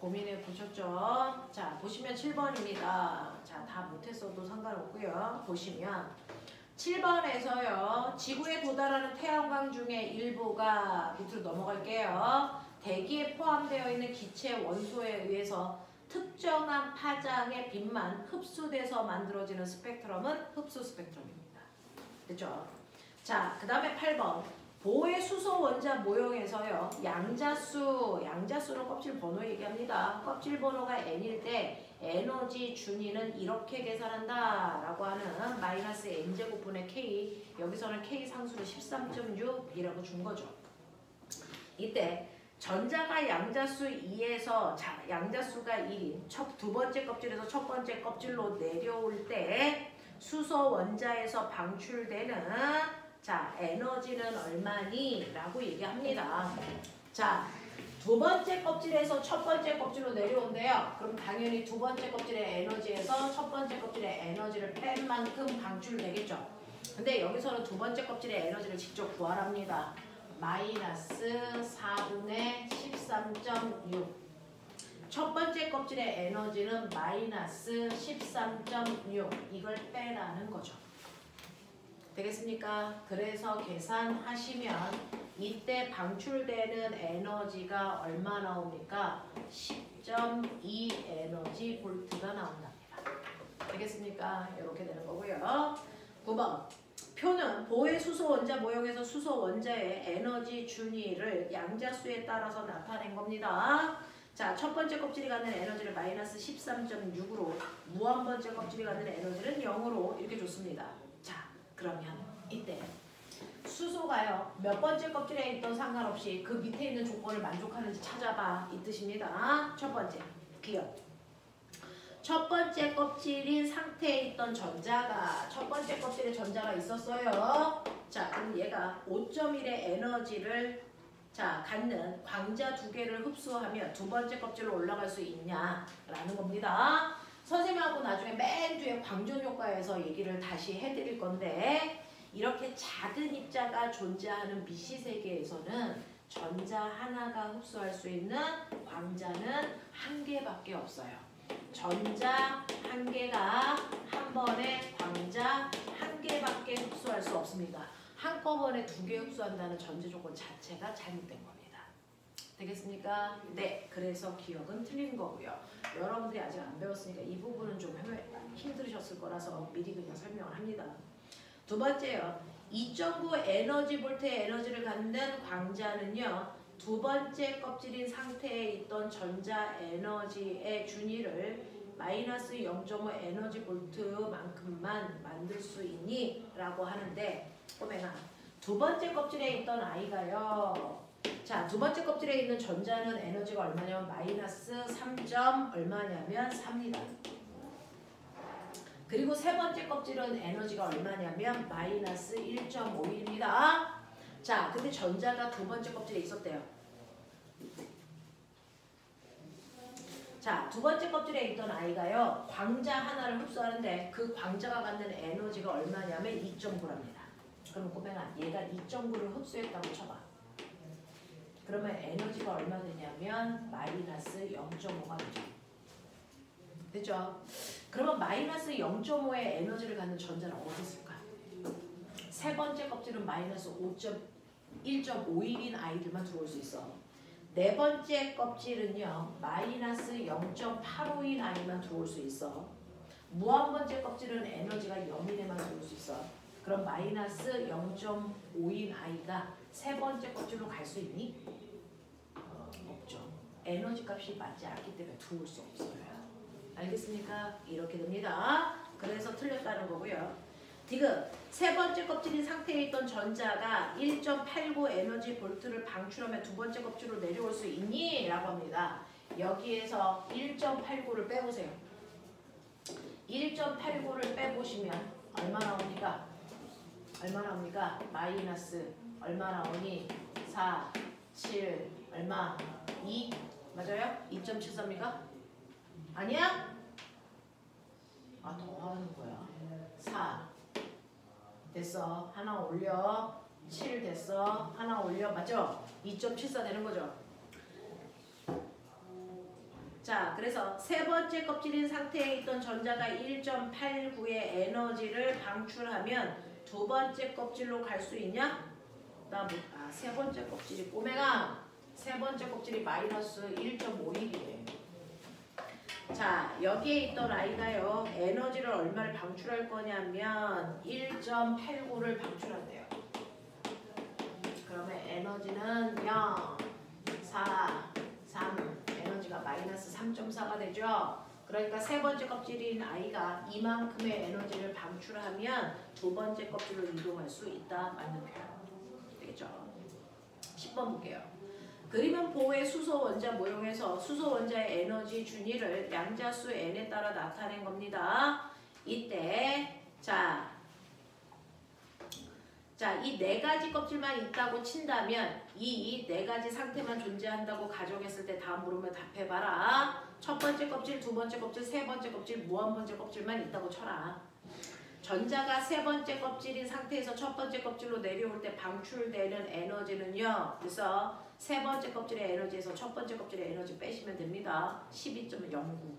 고민해 보셨죠? 자, 보시면 7번입니다. 자, 다 못했어도 상관없고요. 보시면 7번에서요. 지구에 도달하는 태양광 중에 일부가 밑으로 넘어갈게요. 대기에 포함되어 있는 기체 원소에 의해서 특정한 파장의 빛만 흡수돼서 만들어지는 스펙트럼은 흡수 스펙트럼입니다. 됐죠? 자, 그 다음에 8번. 보의 수소 원자 모형에서요. 양자수는 껍질 번호 얘기합니다. 껍질 번호가 n일 때 에너지 준위는 이렇게 계산한다 라고 하는 마이너스 n제곱분의 k, 여기서는 k 상수를 13.6이라고 준 거죠. 이때 전자가 양자수 2에서 양자수가 1인 두 번째 껍질에서 첫 번째 껍질로 내려올 때 수소 원자에서 방출되는 자, 에너지는 얼마니? 라고 얘기합니다. 자, 두 번째 껍질에서 첫 번째 껍질로 내려온대요. 그럼 당연히 두 번째 껍질의 에너지에서 첫 번째 껍질의 에너지를 뺀 만큼 방출되겠죠. 근데 여기서는 두 번째 껍질의 에너지를 직접 구하랍니다. 마이너스 4분의 13.6. 첫 번째 껍질의 에너지는 마이너스 13.6. 이걸 빼라는 거죠. 되겠습니까? 그래서 계산하시면 이때 방출되는 에너지가 얼마 나옵니까? 10.2 에너지 볼트가 나온답니다. 되겠습니까? 이렇게 되는 거고요. 9번. 표는 보의 수소 원자 모형에서 수소 원자의 에너지 준위를 양자수에 따라서 나타낸 겁니다. 자, 첫 번째 껍질이 갖는 에너지를 마이너스 13.6으로 무한 번째 껍질이 갖는 에너지는 0으로 이렇게 줬습니다. 자, 그러면 이때 수소가요. 몇 번째 껍질에 있던 상관없이 그 밑에 있는 조건을 만족하는지 찾아봐. 이 뜻입니다. 첫 번째, 기억. 첫 번째 껍질인 상태에 있던 전자가 첫 번째 껍질에 전자가 있었어요. 자, 그럼 얘가 5.1의 에너지를 자, 갖는 광자 두 개를 흡수하면 두 번째 껍질로 올라갈 수 있냐라는 겁니다. 선생님하고 나중에 맨 뒤에 광전 효과에서 얘기를 다시 해드릴 건데 이렇게 작은 입자가 존재하는 미시 세계에서는 전자 하나가 흡수할 수 있는 광자는 한 개밖에 없어요. 전자 한 개가 한 번에 광자 한 개밖에 흡수할 수 없습니다. 한꺼번에 두 개 흡수한다는 전제 조건 자체가 잘못된 겁니다. 되겠습니까? 네, 그래서 기억은 틀린 거고요. 여러분들이 아직 안 배웠으니까 이 부분은 좀 힘들으셨을 거라서 미리 그냥 설명을 합니다. 두 번째요. 2.9 에너지 볼트의 에너지를 갖는 광자는요. 두 번째 껍질인 상태에 있던 전자 에너지의 준위를 마이너스 0.5 에너지 볼트만큼만 만들 수 있니? 라고 하는데 꼬맹아, 두 번째 껍질에 있던 아이가요. 자, 두 번째 껍질에 있는 전자는 에너지가 얼마냐면 마이너스 3. 얼마냐면 3입니다. 그리고 세 번째 껍질은 에너지가 얼마냐면 마이너스 1.5입니다. 자, 근데 전자가 두 번째 껍질에 있었대요. 자, 두 번째 껍질에 있던 아이가요. 광자 하나를 흡수하는데 그 광자가 갖는 에너지가 얼마냐면 2.9랍니다. 그럼 꼬맹아, 얘가 2.9를 흡수했다고 쳐봐. 그러면 에너지가 얼마 되냐면 마이너스 0.5가 되죠. 됐죠? 그러면 마이너스 0.5의 에너지를 갖는 전자는 어디 있을까? 세 번째 껍질은 마이너스 1.5일인 아이들만 들어올 수 있어. 네 번째 껍질은요. 마이너스 0.85인 아이만 들어올 수 있어. 무한 번째 껍질은 에너지가 0인 애만 들어올 수 있어. 그럼 마이너스 0.5인 아이가 세 번째 껍질로 갈 수 있니? 없죠. 에너지 값이 맞지 않기 때문에 들어올 수 없어요. 알겠습니까? 이렇게 됩니다. 그래서 틀렸다는 거고요. 디귿, 세 번째 껍질인 상태에 있던 전자가 1.89 에너지 볼트를 방출하면 두 번째 껍질로 내려올 수 있니? 라고 합니다. 여기에서 1.89를 빼보세요. 1.89를 빼보시면 얼마 나옵니까? 얼마 나옵니까? 마이너스 얼마 나오니? 4, 7, 얼마? 2? 맞아요? 2.74입니까? 아니야? 아, 더 하는 거야. 4 됐어. 하나 올려. 7 됐어. 하나 올려. 맞죠? 2.74 되는 거죠? 자, 그래서 세 번째 껍질인 상태에 있던 전자가 1.89의 에너지를 방출하면 두 번째 껍질로 갈 수 있냐? 세 번째 껍질이 꼬맹아. 세 번째 껍질이 마이너스 1.51이래. 자, 여기에 있던 아이가요. 에너지를 얼마를 방출할 거냐면 1.89를 방출한대요. 그러면 에너지는 0, 4, 3, 에너지가 마이너스 3.4가 되죠. 그러니까 세 번째 껍질인 아이가 이만큼의 에너지를 방출하면 두 번째 껍질로 이동할 수 있다. 맞는 표현. 되겠죠? 10번 볼게요. 그림은 보호의 수소 원자 모형에서 수소 원자의 에너지 준위를 양자수 n에 따라 나타낸 겁니다. 이때 이 네 가지 껍질만 있다고 친다면 이 네 가지 상태만 존재한다고 가정했을 때 다음 물으면 답해봐라. 첫 번째 껍질, 두 번째 껍질, 세 번째 껍질, 무한 번째 껍질만 있다고 쳐라. 전자가 세 번째 껍질인 상태에서 첫 번째 껍질로 내려올 때 방출되는 에너지는요. 그래서 세 번째 껍질의 에너지에서 첫 번째 껍질의 에너지 빼시면 됩니다. 12.09.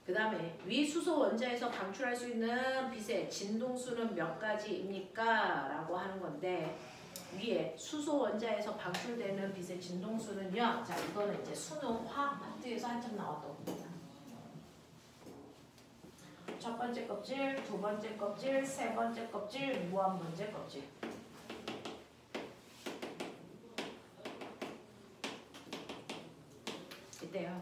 그 다음에 위 수소 원자에서 방출할 수 있는 빛의 진동수는 몇 가지입니까? 라고 하는 건데 위에 수소 원자에서 방출되는 빛의 진동수는요. 자, 이거는 이제 수능 화학 파트에서 한참 나왔던 겁니다. 첫 번째 껍질, 두 번째 껍질, 세 번째 껍질, 무한 번째 껍질. 이때요.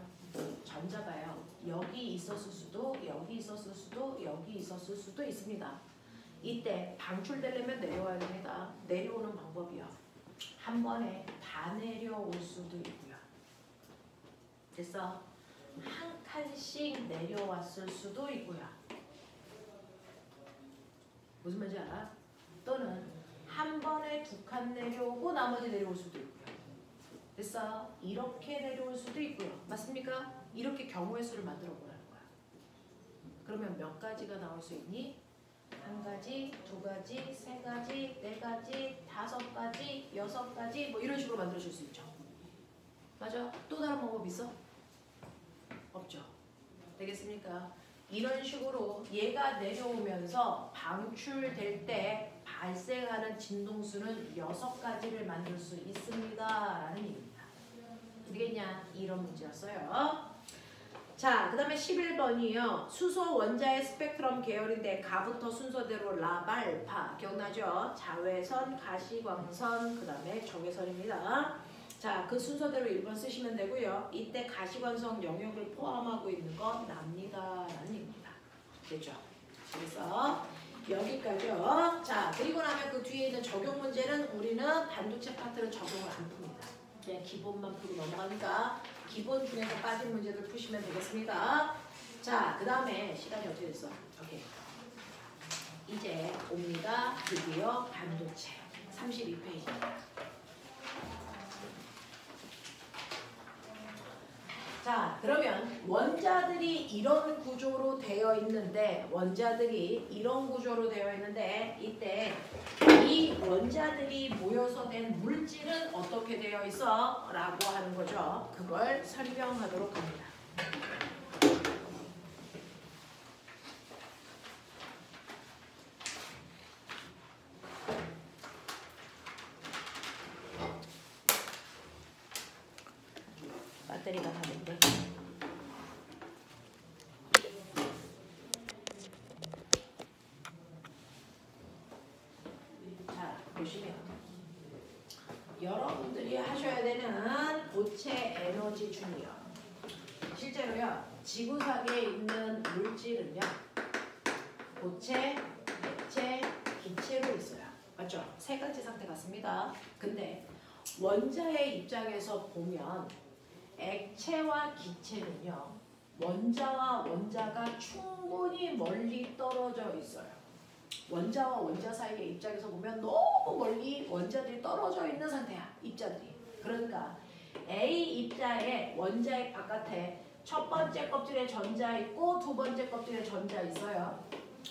전자가요. 여기 있었을 수도, 여기 있었을 수도, 여기 있었을 수도 있습니다. 이때 방출되려면 내려와야 됩니다. 내려오는 방법이요. 한 번에 다 내려올 수도 있고요. 그래서 한 칸씩 내려왔을 수도 있고요. 무슨 말인지 알아? 또는 한 번에 두 칸 내려오고 나머지 내려올 수도 있고요. 그래서 이렇게 내려올 수도 있고요. 맞습니까? 이렇게 경우의 수를 만들어 보라는 거야. 그러면 몇 가지가 나올 수 있니? 한 가지, 두 가지, 세 가지, 네 가지, 다섯 가지, 여섯 가지 뭐 이런 식으로 만들어줄 수 있죠. 맞아? 또 다른 방법 있어? 없죠. 되겠습니까? 이런 식으로 얘가 내려오면서 방출될 때 발생하는 진동수는 6가지를 만들 수 있습니다. 라는 얘기입니다. 되겠냐? 이런 문제였어요. 자, 그 다음에 11번이요. 수소 원자의 스펙트럼 계열인데 가부터 순서대로 라발파 기억나죠? 자외선, 가시광선, 그 다음에 적외선입니다. 자, 그 순서대로 1번 쓰시면 되고요. 이때 가시광선 영역을 포함하고 있는 건 납니다. 라는 얘기입니다. 됐죠? 그래서 여기까지요. 자, 그리고 나면 그 뒤에 있는 적용 문제는 우리는 반도체 파트를 적용을 안 풉니다. 그냥 기본만 풀고 넘어가니까 기본 중에서 빠진 문제들 푸시면 되겠습니다. 자, 그 다음에 시간이 어떻게 됐어? 오케이. 이제 옵니다. 드디어 반도체 32페이지입니다. 자, 그러면 원자들이 이런 구조로 되어 있는데 이때 이 원자들이 모여서 된 물질은 어떻게 되어 있어? 라고 하는 거죠. 그걸 설명하도록 합니다. 배터리가 다른데. 자, 보시면 여러분들이 하셔야 되는 고체 에너지 준위요. 실제로요, 지구상에 있는 물질은요, 고체, 액체, 기체로 있어요. 맞죠? 세 가지 상태 같습니다. 근데 원자의 입장에서 보면 액체와 기체는요, 원자와 원자가 충분히 멀리 떨어져 있어요. 원자와 원자 사이의 입장에서 보면 너무 멀리 원자들이 떨어져 있는 상태야. 입자들이. 그러니까 A 입자에 원자의 바깥에 첫 번째 껍질에 전자 있고 두 번째 껍질에 전자 있어요.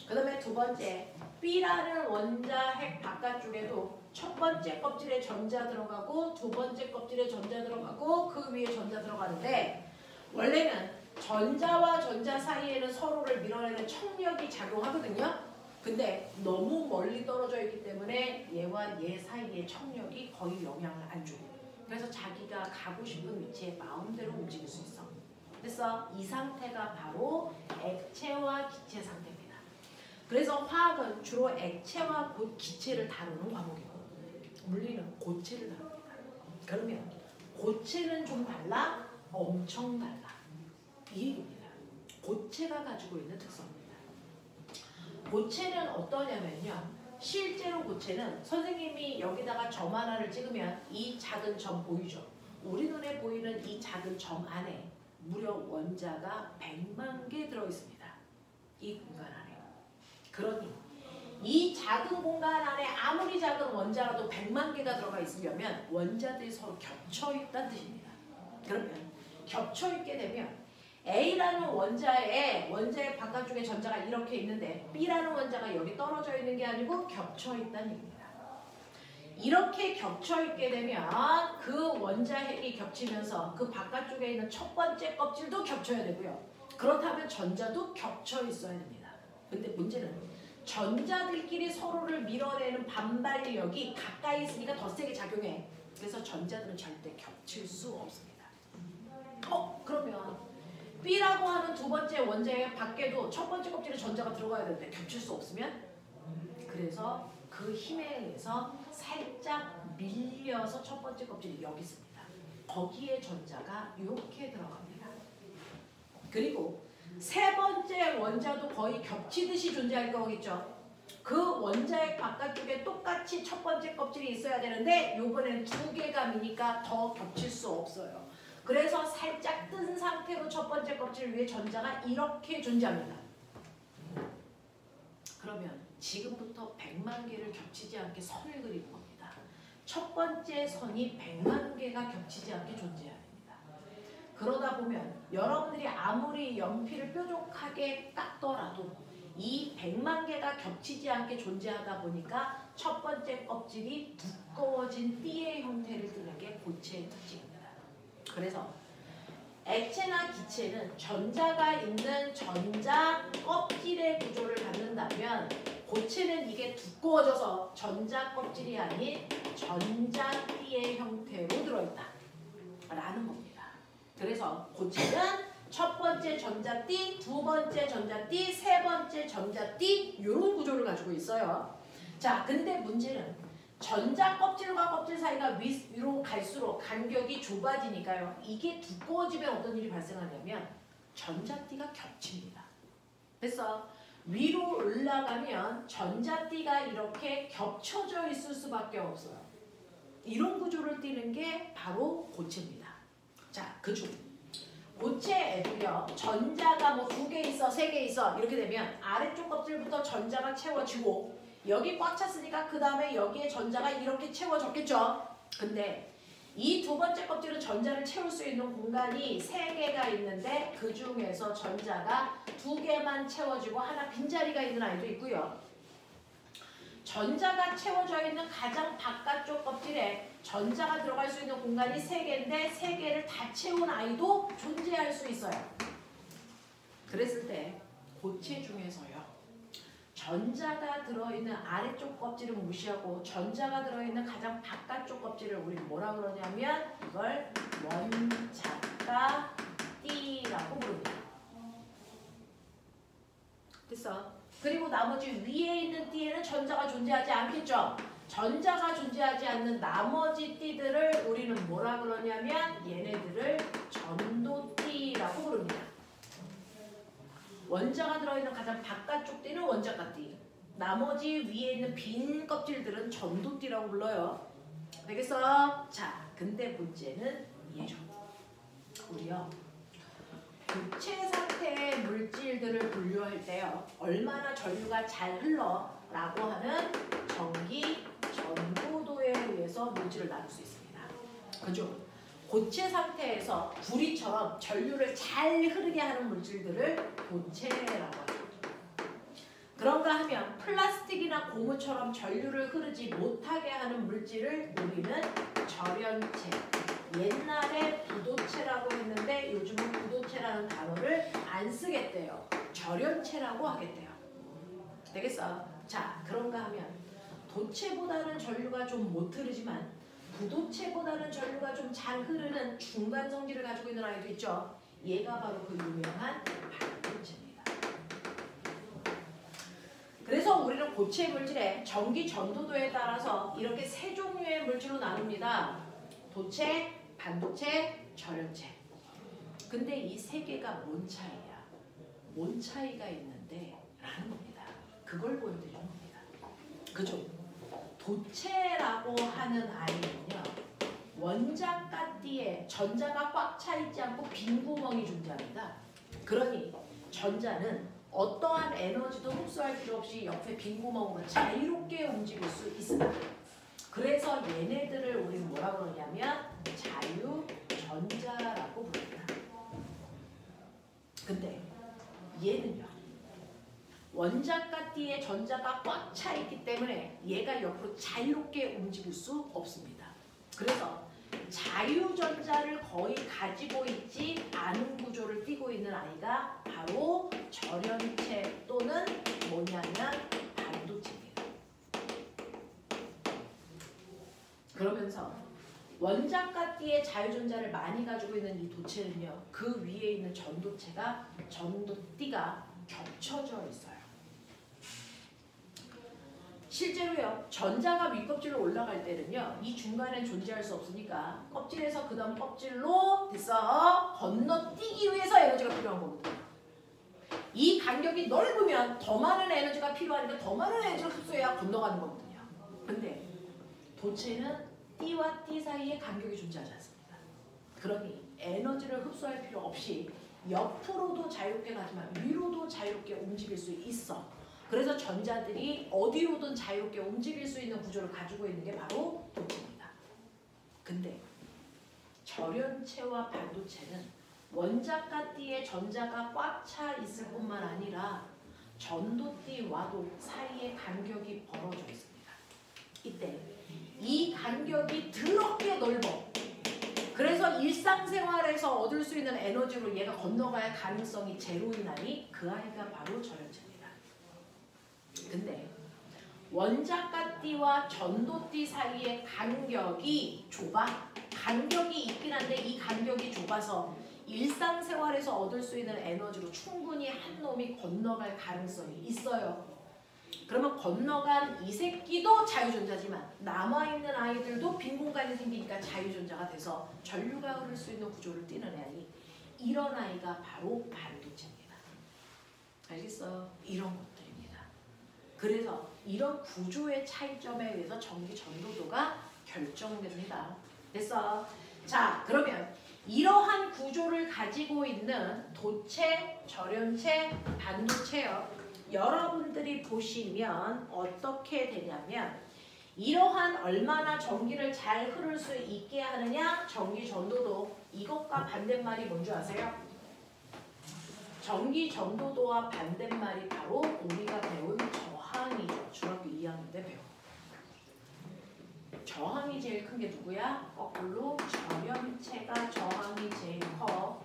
그 다음에 두 번째 B라는 원자 핵 바깥쪽에도 첫 번째 껍질에 전자 들어가고 두 번째 껍질에 전자 들어가고 그 위에 전자 들어가는데 원래는 전자와 전자 사이에는 서로를 밀어내는 척력이 작용하거든요. 근데 너무 멀리 떨어져 있기 때문에 얘와 얘 사이의 척력이 거의 영향을 안 줘. 그래서 자기가 가고 싶은 위치에 마음대로 움직일 수 있어. 그래서 이 상태가 바로 액체와 기체 상태입니다. 그래서 화학은 주로 액체와 기체를 다루는 과목이고 물리는 고체를 다룹니다. 그러면 고체는 좀 달라? 엄청 달라. 이 얘기입니다. 고체가 가지고 있는 특성입니다. 고체는 어떠냐면요. 실제로 고체는 선생님이 여기다가 점 하나를 찍으면 이 작은 점 보이죠? 우리 눈에 보이는 이 작은 점 안에 무려 원자가 100만 개 들어있습니다. 이 공간 안에. 그러니 이 작은 공간 안에 아무리 작은 원자라도 100만 개가 들어가 있으려면 원자들이 서로 겹쳐있다는 뜻입니다. 그러면 겹쳐있게 되면 A라는 원자의 바깥쪽에 전자가 이렇게 있는데 B라는 원자가 여기 떨어져 있는 게 아니고 겹쳐 있다는 얘기입니다. 이렇게 겹쳐 있게 되면 그 원자 핵이 겹치면서 그 바깥쪽에 있는 첫 번째 껍질도 겹쳐야 되고요. 그렇다면 전자도 겹쳐 있어야 됩니다. 근데 문제는 전자들끼리 서로를 밀어내는 반발력이 가까이 있으니까 더 세게 작용해. 그래서 전자들은 절대 겹칠 수 없습니다. 그러면 B라고 하는 두 번째 원자의 밖에도 첫 번째 껍질에 전자가 들어가야 되는데 겹칠 수 없으면 그래서 그 힘에 의해서 살짝 밀려서 첫 번째 껍질이 여기 있습니다. 거기에 전자가 이렇게 들어갑니다. 그리고 세 번째 원자도 거의 겹치듯이 존재할 거겠죠. 그 원자의 바깥쪽에 똑같이 첫 번째 껍질이 있어야 되는데 이번에는 두 개가 미니까 더 겹칠 수 없어요. 그래서 살짝 뜬 상태로 첫 번째 껍질 위에 전자가 이렇게 존재합니다. 그러면 지금부터 100만 개를 겹치지 않게 선을 그리는 겁니다. 첫 번째 선이 100만 개가 겹치지 않게 존재해야 됩니다. 그러다 보면 여러분들이 아무리 연필을 뾰족하게 깎더라도 이 100만 개가 겹치지 않게 존재하다 보니까 첫 번째 껍질이 두꺼워진 띠의 형태를 띠는 게 고체의 특징입니다. 그래서 액체나 기체는 전자가 있는 전자 껍질의 구조를 갖는다면 고체는 이게 두꺼워져서 전자 껍질이 아닌 전자띠의 형태로 들어있다 라는 겁니다. 그래서 고체는 첫 번째 전자띠, 두 번째 전자띠, 세 번째 전자띠 이런 구조를 가지고 있어요. 자, 근데 문제는 전자 껍질과 껍질 사이가 위로 갈수록 간격이 좁아지니까요. 이게 두꺼워지면 어떤 일이 발생하냐면 전자띠가 겹칩니다. 그래서 위로 올라가면 전자띠가 이렇게 겹쳐져 있을 수밖에 없어요. 이런 구조를 띠는 게 바로 고체입니다. 자, 그중 고체에도요. 전자가 뭐 2개 있어, 3개 있어 이렇게 되면 아래쪽 껍질부터 전자가 채워지고 여기 꽉 찼으니까 그 다음에 여기에 전자가 이렇게 채워졌겠죠. 근데 이 두 번째 껍질은 전자를 채울 수 있는 공간이 3개가 있는데 그 중에서 전자가 2개만 채워지고 하나 빈자리가 있는 아이도 있고요. 전자가 채워져 있는 가장 바깥쪽 껍질에 전자가 들어갈 수 있는 공간이 3개인데 3개를 다 채운 아이도 존재할 수 있어요. 그랬을 때 고체 중에서요. 전자가 들어있는 아래쪽 껍질은 무시하고 전자가 들어있는 가장 바깥쪽 껍질을 우리 뭐라 그러냐면 이걸 원자가띠라고 부릅니다. 됐어. 그리고 나머지 위에 있는 띠에는 전자가 존재하지 않겠죠. 전자가 존재하지 않는 나머지 띠들을 우리는 뭐라 그러냐면 얘네들을 전도띠라고 부릅니다. 원자가 들어있는 가장 바깥쪽 띠는 원자가띠. 나머지 위에 있는 빈 껍질들은 전도띠라고 불러요. 알겠어? 자, 근데 문제는 얘죠. 우리요. 고체 상태의 물질들을 분류할 때요. 얼마나 전류가 잘 흘러 라고 하는 전기 전도도에 의해서 물질을 나눌 수 있습니다. 그죠? 고체 상태에서 구리처럼 전류를 잘 흐르게 하는 물질들을 고체라고 하죠. 그런가 하면 플라스틱이나 고무처럼 전류를 흐르지 못하게 하는 물질을 우리는 절연체 옛날에 부도체라고 했는데 요즘은 부도체라는 단어를 안 쓰겠대요. 절연체라고 하겠대요. 되겠어? 자, 그런가 하면 도체보다는 전류가 좀 못 흐르지만 부도체보다는 전류가 좀 잘 흐르는 중간 성질을 가지고 있는 아이도 있죠. 얘가 바로 그 유명한 반도체입니다. 그래서 우리는 고체 물질의 전기 전도도에 따라서 이렇게 세 종류의 물질로 나눕니다. 도체, 반도체, 절연체. 근데 이 세 개가 뭔 차이야? 뭔 차이가 있는데? 라는 겁니다. 그걸 보여드리는 겁니다. 그죠? 도체라고 하는 아이는요. 원자가 띠에 전자가 꽉 차 있지 않고 빈 구멍이 존재합니다. 그러니 전자는 어떠한 에너지도 흡수할 필요 없이 옆에 빈 구멍으로 자유롭게 움직일 수 있습니다. 그래서 얘네들을 우리는 뭐라고 그러냐면 자유전자라고 부릅니다. 근데 얘는요. 원자가 띠에 전자가 꽉 차 있기 때문에 얘가 옆으로 자유롭게 움직일 수 없습니다. 그래서 자유전자를 거의 가지고 있지 않은 구조를 띠고 있는 아이가 바로 절연체 또는 뭐냐면 반도체입니다. 그러면서 원자가 띠에 자유전자를 많이 가지고 있는 이 도체는요. 그 위에 있는 전도체가 전도띠가 겹쳐져 있어요. 실제로요. 전자가 윗껍질로 올라갈 때는요. 이 중간엔 존재할 수 없으니까 껍질에서 그 다음 껍질로 됐어. 건너뛰기 위해서 에너지가 필요한 거거든요. 이 간격이 넓으면 더 많은 에너지가 필요하니까 더 많은 에너지를 흡수해야 건너가는 거거든요. 근데 도체는 띠와 띠 사이에 간격이 존재하지 않습니다. 그러니 에너지를 흡수할 필요 없이 옆으로도 자유롭게 가지만 위로도 자유롭게 움직일 수 있어. 그래서 전자들이 어디로든 자유롭게 움직일 수 있는 구조를 가지고 있는 게 바로 도체입니다. 근데 절연체와 반도체는 원자가 띠에 전자가 꽉 차 있을 뿐만 아니라 전도띠와도 사이에 간격이 벌어져 있습니다. 이때 이 간격이 더럽게 넓어. 그래서 일상생활에서 얻을 수 있는 에너지로 얘가 건너갈 가능성이 제로인 아이, 그 아이가 바로 절연체입니다. 근데 원자가 띠와 전도띠 사이의 간격이 좁아. 간격이 있긴 한데 이 간격이 좁아서 일상생활에서 얻을 수 있는 에너지로 충분히 한 놈이 건너갈 가능성이 있어요. 그러면 건너간 이 새끼도 자유전자지만 남아있는 아이들도 빈 공간이 생기니까 자유전자가 돼서 전류가 흐를 수 있는 구조를 띠는 아이. 이런 아이가 바로 반도체입니다. 알겠어? 이런 것들입니다. 그래서 이런 구조의 차이점에 의해서 전기 전도도가 결정됩니다. 됐어? 자, 그러면 이러한 구조를 가지고 있는 도체, 절연체, 반도체요. 여러분들이 보시면 어떻게 되냐면 이러한 얼마나 전기를 잘 흐를 수 있게 하느냐 전기 전도도. 이것과 반대말이 뭔지 아세요? 전기 전도도와 반대말이 바로 우리가 배운 저항이죠. 중학교 2학년 때 배운. 저항이 제일 큰 게 누구야? 거꾸로 절연체가 저항이 제일 커.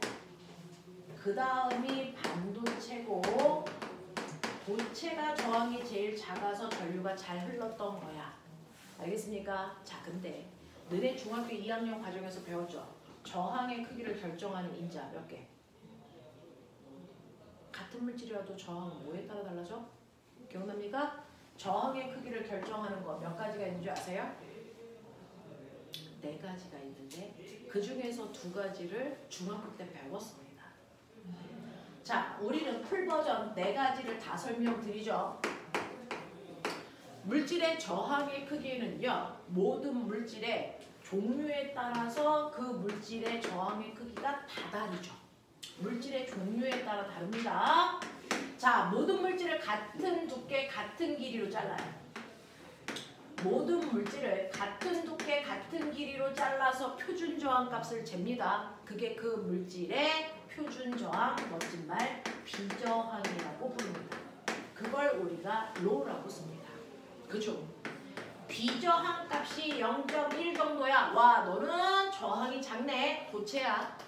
그 다음이 반도체고 도체가 저항이 제일 작아서 전류가 잘 흘렀던 거야. 알겠습니까? 자, 근데 너네 중학교 2학년 과정에서 배웠죠? 저항의 크기를 결정하는 인자 몇 개? 같은 물질이라도 저항은 뭐에 따라 달라져? 기억납니까? 저항의 크기를 결정하는 거 몇 가지가 있는지 아세요? 4가지가 있는데 그 중에서 2가지를 중학교 때 배웠습니다. 자, 우리는 풀버전 4가지를 다 설명드리죠. 물질의 저항의 크기는요. 모든 물질의 종류에 따라서 그 물질의 저항의 크기가 다 다르죠. 물질의 종류에 따라 다릅니다. 자, 모든 물질을 같은 두께, 같은 길이로 잘라요. 모든 물질을 같은 두께, 같은 길이로 잘라서 표준 저항 값을 잽니다. 그게 그 물질의 표준 저항, 멋진 말, 비저항이라고 부릅니다. 그걸 우리가 로라고 씁니다. 그죠? 비저항 값이 0.1 정도야. 와, 너는 저항이 작네. 고체야.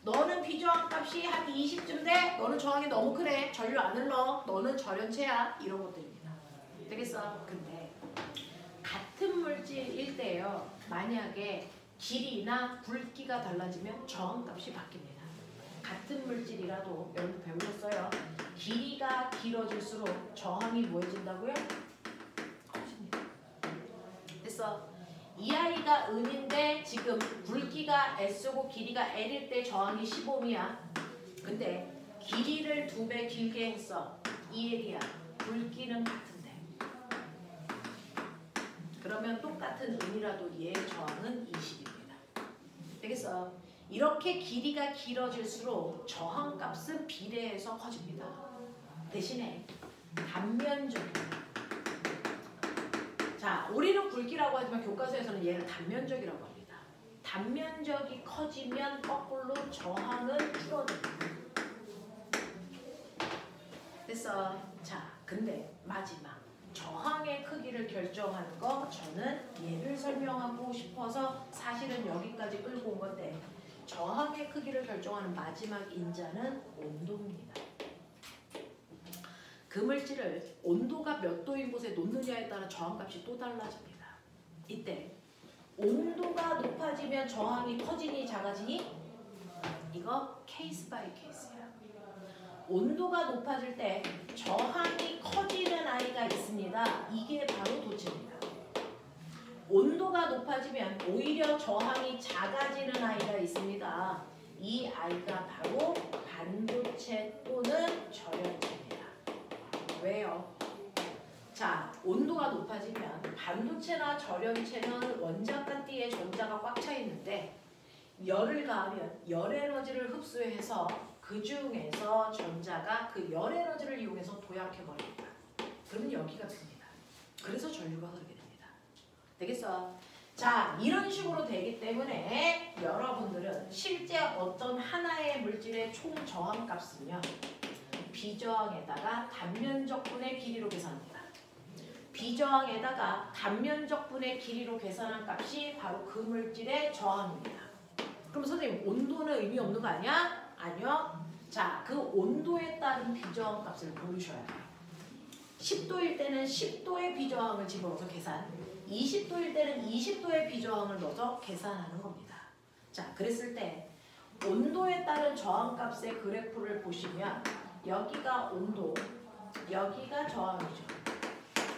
너는 비저항 값이 한 20쯤 돼. 너는 저항이 너무 크네. 전류 안 흘러. 너는 절연체야. 이런 것들입니다. 되겠어? 근데 같은 물질일 때요. 만약에 길이나 굵기가 달라지면 저항 값이 바뀝니다. 같은 물질이라도 여러분 배우셨어요? 길이가 길어질수록 저항이 뭐해진다고요? 커집니다. 됐어? 이 아이가 은인데 지금 굵기가 S고 길이가 L일 때 저항이 10ohm이야. 근데 길이를 2배 길게 했어. 이 얘기야. 굵기는 같은데. 그러면 똑같은 은이라도 얘의 저항은 20입니다. 되겠어? 이렇게 길이가 길어질수록 저항값은 비례해서 커집니다. 대신에 단면적입니다. 자, 우리는 굵기라고 하지만 교과서에서는 얘를 단면적이라고 합니다. 단면적이 커지면 거꾸로 저항은 줄어듭니다. 됐어? 자, 근데 마지막 저항의 크기를 결정하는 거 저는 얘를 설명하고 싶어서 사실은 여기까지 끌고 온 건데 저항의 크기를 결정하는 마지막 인자는 온도입니다. 그 물질을 온도가 몇 도인 곳에 놓느냐에 따라 저항값이 또 달라집니다. 이때 온도가 높아지면 저항이 커지니 작아지니? 이거 케이스 바이 케이스야. 온도가 높아질 때 저항이 커지는 아이가 있습니다. 이게 바로 도체입니다. 온도가 높아지면 오히려 저항이 작아지는 아이가 있습니다. 이 아이가 바로 반도체 또는 절연체입니다. 왜요? 자, 온도가 높아지면 반도체나 절연체는 원자과 띠에 전자가 꽉 차 있는데 열을 가하면 열 에너지를 흡수해서 그 중에서 전자가 그 열 에너지를 이용해서 도약해버립니다. 그러면 여기가 듭니다. 그래서 전류가 흐르게 됩니다. 되겠어? 자, 이런 식으로 되기 때문에 여러분들은 실제 어떤 하나의 물질의 총 저항값은요. 비저항에다가 단면적분의 길이로 계산합니다. 비저항에다가 단면적분의 길이로 계산한 값이 바로 그 물질의 저항입니다. 그럼 선생님 온도는 의미 없는 거 아니야? 아니요. 자, 그 온도에 따른 비저항 값을 모르셔야 돼요. 10도일 때는 10도의 비저항을 집어넣어서 계산, 20도일 때는 20도의 비저항을 넣어서 계산하는 겁니다. 자, 그랬을 때 온도에 따른 저항 값의 그래프를 보시면 여기가 온도, 여기가 저항이죠.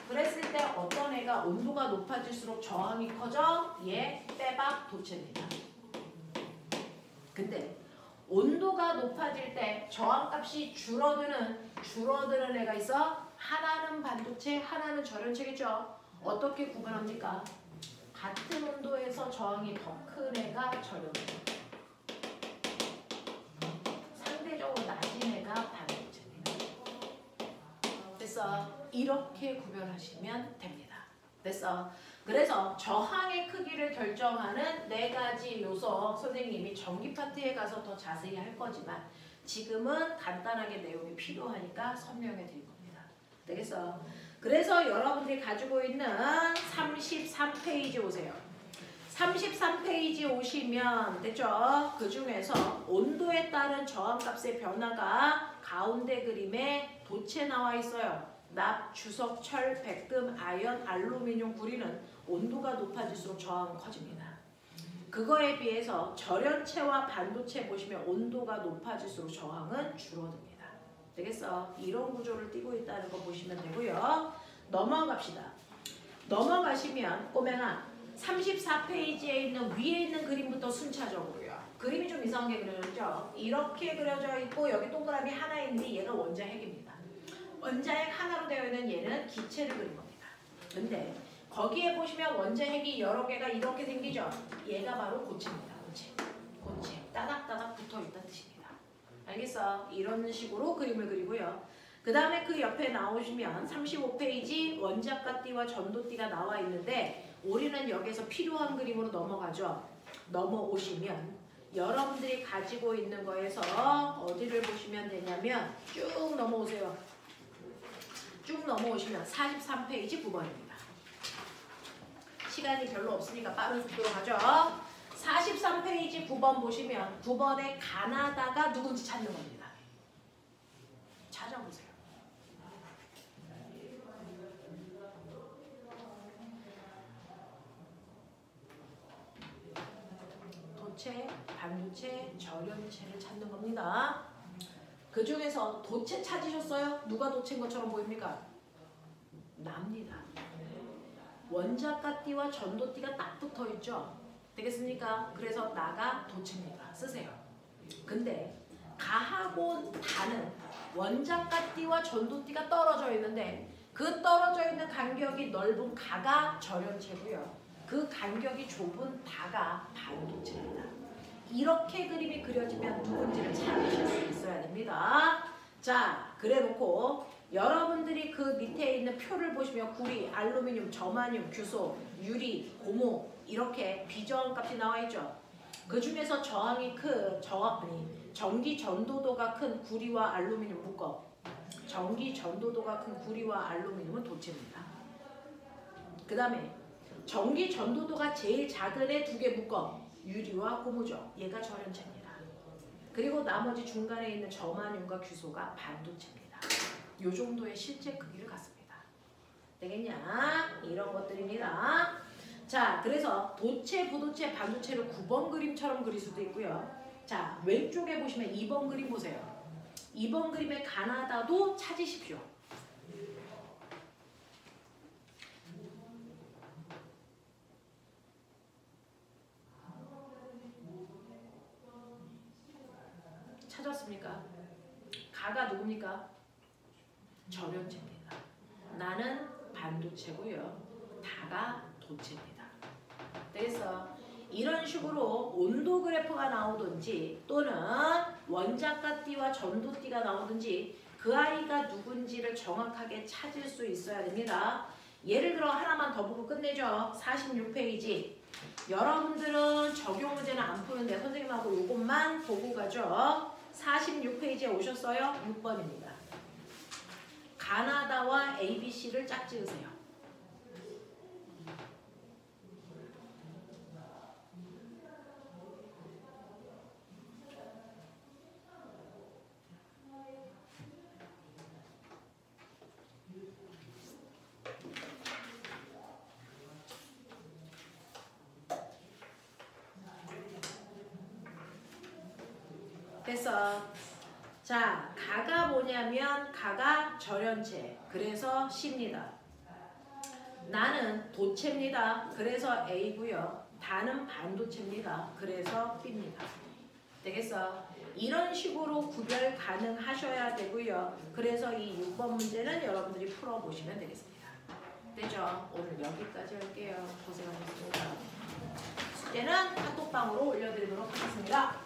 그랬을 때 어떤 애가 온도가 높아질수록 저항이 커져? 얘 빼박 도체입니다. 근데 온도가 높아질 때 저항값이 줄어드는 애가 있어? 하나는 반도체, 하나는 절연체겠죠? 어떻게 구분합니까? 같은 온도에서 저항이 더 큰 애가 절연체. 상대적으로 낮은 애가 반도체입니다. 됐어? 이렇게 구별하시면 됩니다. 됐어? 그래서 저항의 크기를 결정하는 4가지 요소 선생님이 전기 파트에 가서 더 자세히 할 거지만 지금은 간단하게 내용이 필요하니까 설명해 드릴 겁니다. 되겠어? 그래서 여러분들이 가지고 있는 33페이지 오세요. 33페이지 오시면 됐죠? 그 중에서 온도에 따른 저항값의 변화가 가운데 그림에 도체 나와 있어요. 납, 주석, 철, 백금, 아연, 알루미늄, 구리는 온도가 높아질수록 저항은 커집니다. 그거에 비해서 절연체와 반도체 보시면 온도가 높아질수록 저항은 줄어듭니다. 되겠어? 이런 구조를 띠고 있다는 거 보시면 되고요. 넘어갑시다. 넘어가시면 꼬맹아 34페이지에 있는 위에 있는 그림부터 순차적으로요. 그림이 좀 이상하게 그려졌죠? 이렇게 그려져 있고 여기 동그라미 하나 있는데 얘가 원자핵입니다. 원자핵 하나로 되어 있는 얘는 기체를 그린 겁니다. 근데 거기에 보시면 원자핵이 여러 개가 이렇게 생기죠? 얘가 바로 고체입니다. 고체. 따닥따닥 붙어있다는 뜻입니다. 알겠어? 이런 식으로 그림을 그리고요. 그 다음에 그 옆에 나오시면 35페이지 원자과 띠와 전도띠가 나와 있는데 우리는 여기서 필요한 그림으로 넘어가죠. 넘어오시면 여러분들이 가지고 있는 거에서 어디를 보시면 되냐면 쭉 넘어오세요. 쭉 넘어오시면 43페이지 9번입니다. 시간이 별로 없으니까 빠른 속도로 가죠. 43페이지 9번 보시면 9번에 가나다가 누군지 찾는 겁니다. 찾아보세요. 도체, 반도체, 절연체를 찾는 겁니다. 그 중에서 도체 찾으셨어요? 누가 도체인 것처럼 보입니까? 납니다. 원자가 띠와 전도띠가 딱 붙어 있죠? 되겠습니까? 그래서 나가 도체입니다. 쓰세요. 근데 가하고 다는 원자가 띠와 전도띠가 떨어져 있는데 그 떨어져 있는 간격이 넓은 가가 절연체고요. 그 간격이 좁은 다가 반도체입니다. 이렇게 그림이 그려지면 누군지를 찾으실 수 있어야 됩니다. 자, 그래놓고 여러분들이 그 밑에 있는 표를 보시면 구리, 알루미늄, 저마늄, 규소, 유리, 고무 이렇게 비저항 값이 나와 있죠. 그 중에서 전기 전도도가 큰 구리와 알루미늄 묶어. 전기 전도도가 큰 구리와 알루미늄은 도체입니다. 그 다음에 전기 전도도가 제일 작은 애 두 개 묶어. 유리와 고무죠. 얘가 절연체입니다. 그리고 나머지 중간에 있는 저마늄과 규소가 반도체입니다. 요 정도의 실제 크기를 갖습니다. 되겠냐? 이런 것들입니다. 자, 그래서 도체, 부도체, 반도체를 9번 그림처럼 그릴 수도 있고요. 자, 왼쪽에 보시면 2번 그림 보세요. 2번 그림의 가나다도 찾으십시오. 찾았습니까? 가가 누굽니까? 절연체입니다. 나는 반도체고요. 다가 도체입니다. 그래서 이런 식으로 온도 그래프가 나오든지 또는 원자가 띠와 전도띠가 나오든지 그 아이가 누군지를 정확하게 찾을 수 있어야 됩니다. 예를 들어 하나만 더 보고 끝내죠. 46페이지. 여러분들은 적용 문제는 안 푸는데 선생님하고 이것만 보고 가죠. 46페이지에 오셨어요? 6번입니다. 가나다와 ABC를 짝지으세요. 됐어. 자, 가가 뭐냐면 가가 절연체. 그래서 C입니다. 나는 도체입니다. 그래서 A고요. 다는 반도체입니다. 그래서 B입니다. 되겠어? 이런 식으로 구별 가능하셔야 되고요. 그래서 이 6번 문제는 여러분들이 풀어보시면 되겠습니다. 되죠? 오늘 여기까지 할게요. 고생하셨습니다. 숙제는 카톡방으로 올려드리도록 하겠습니다.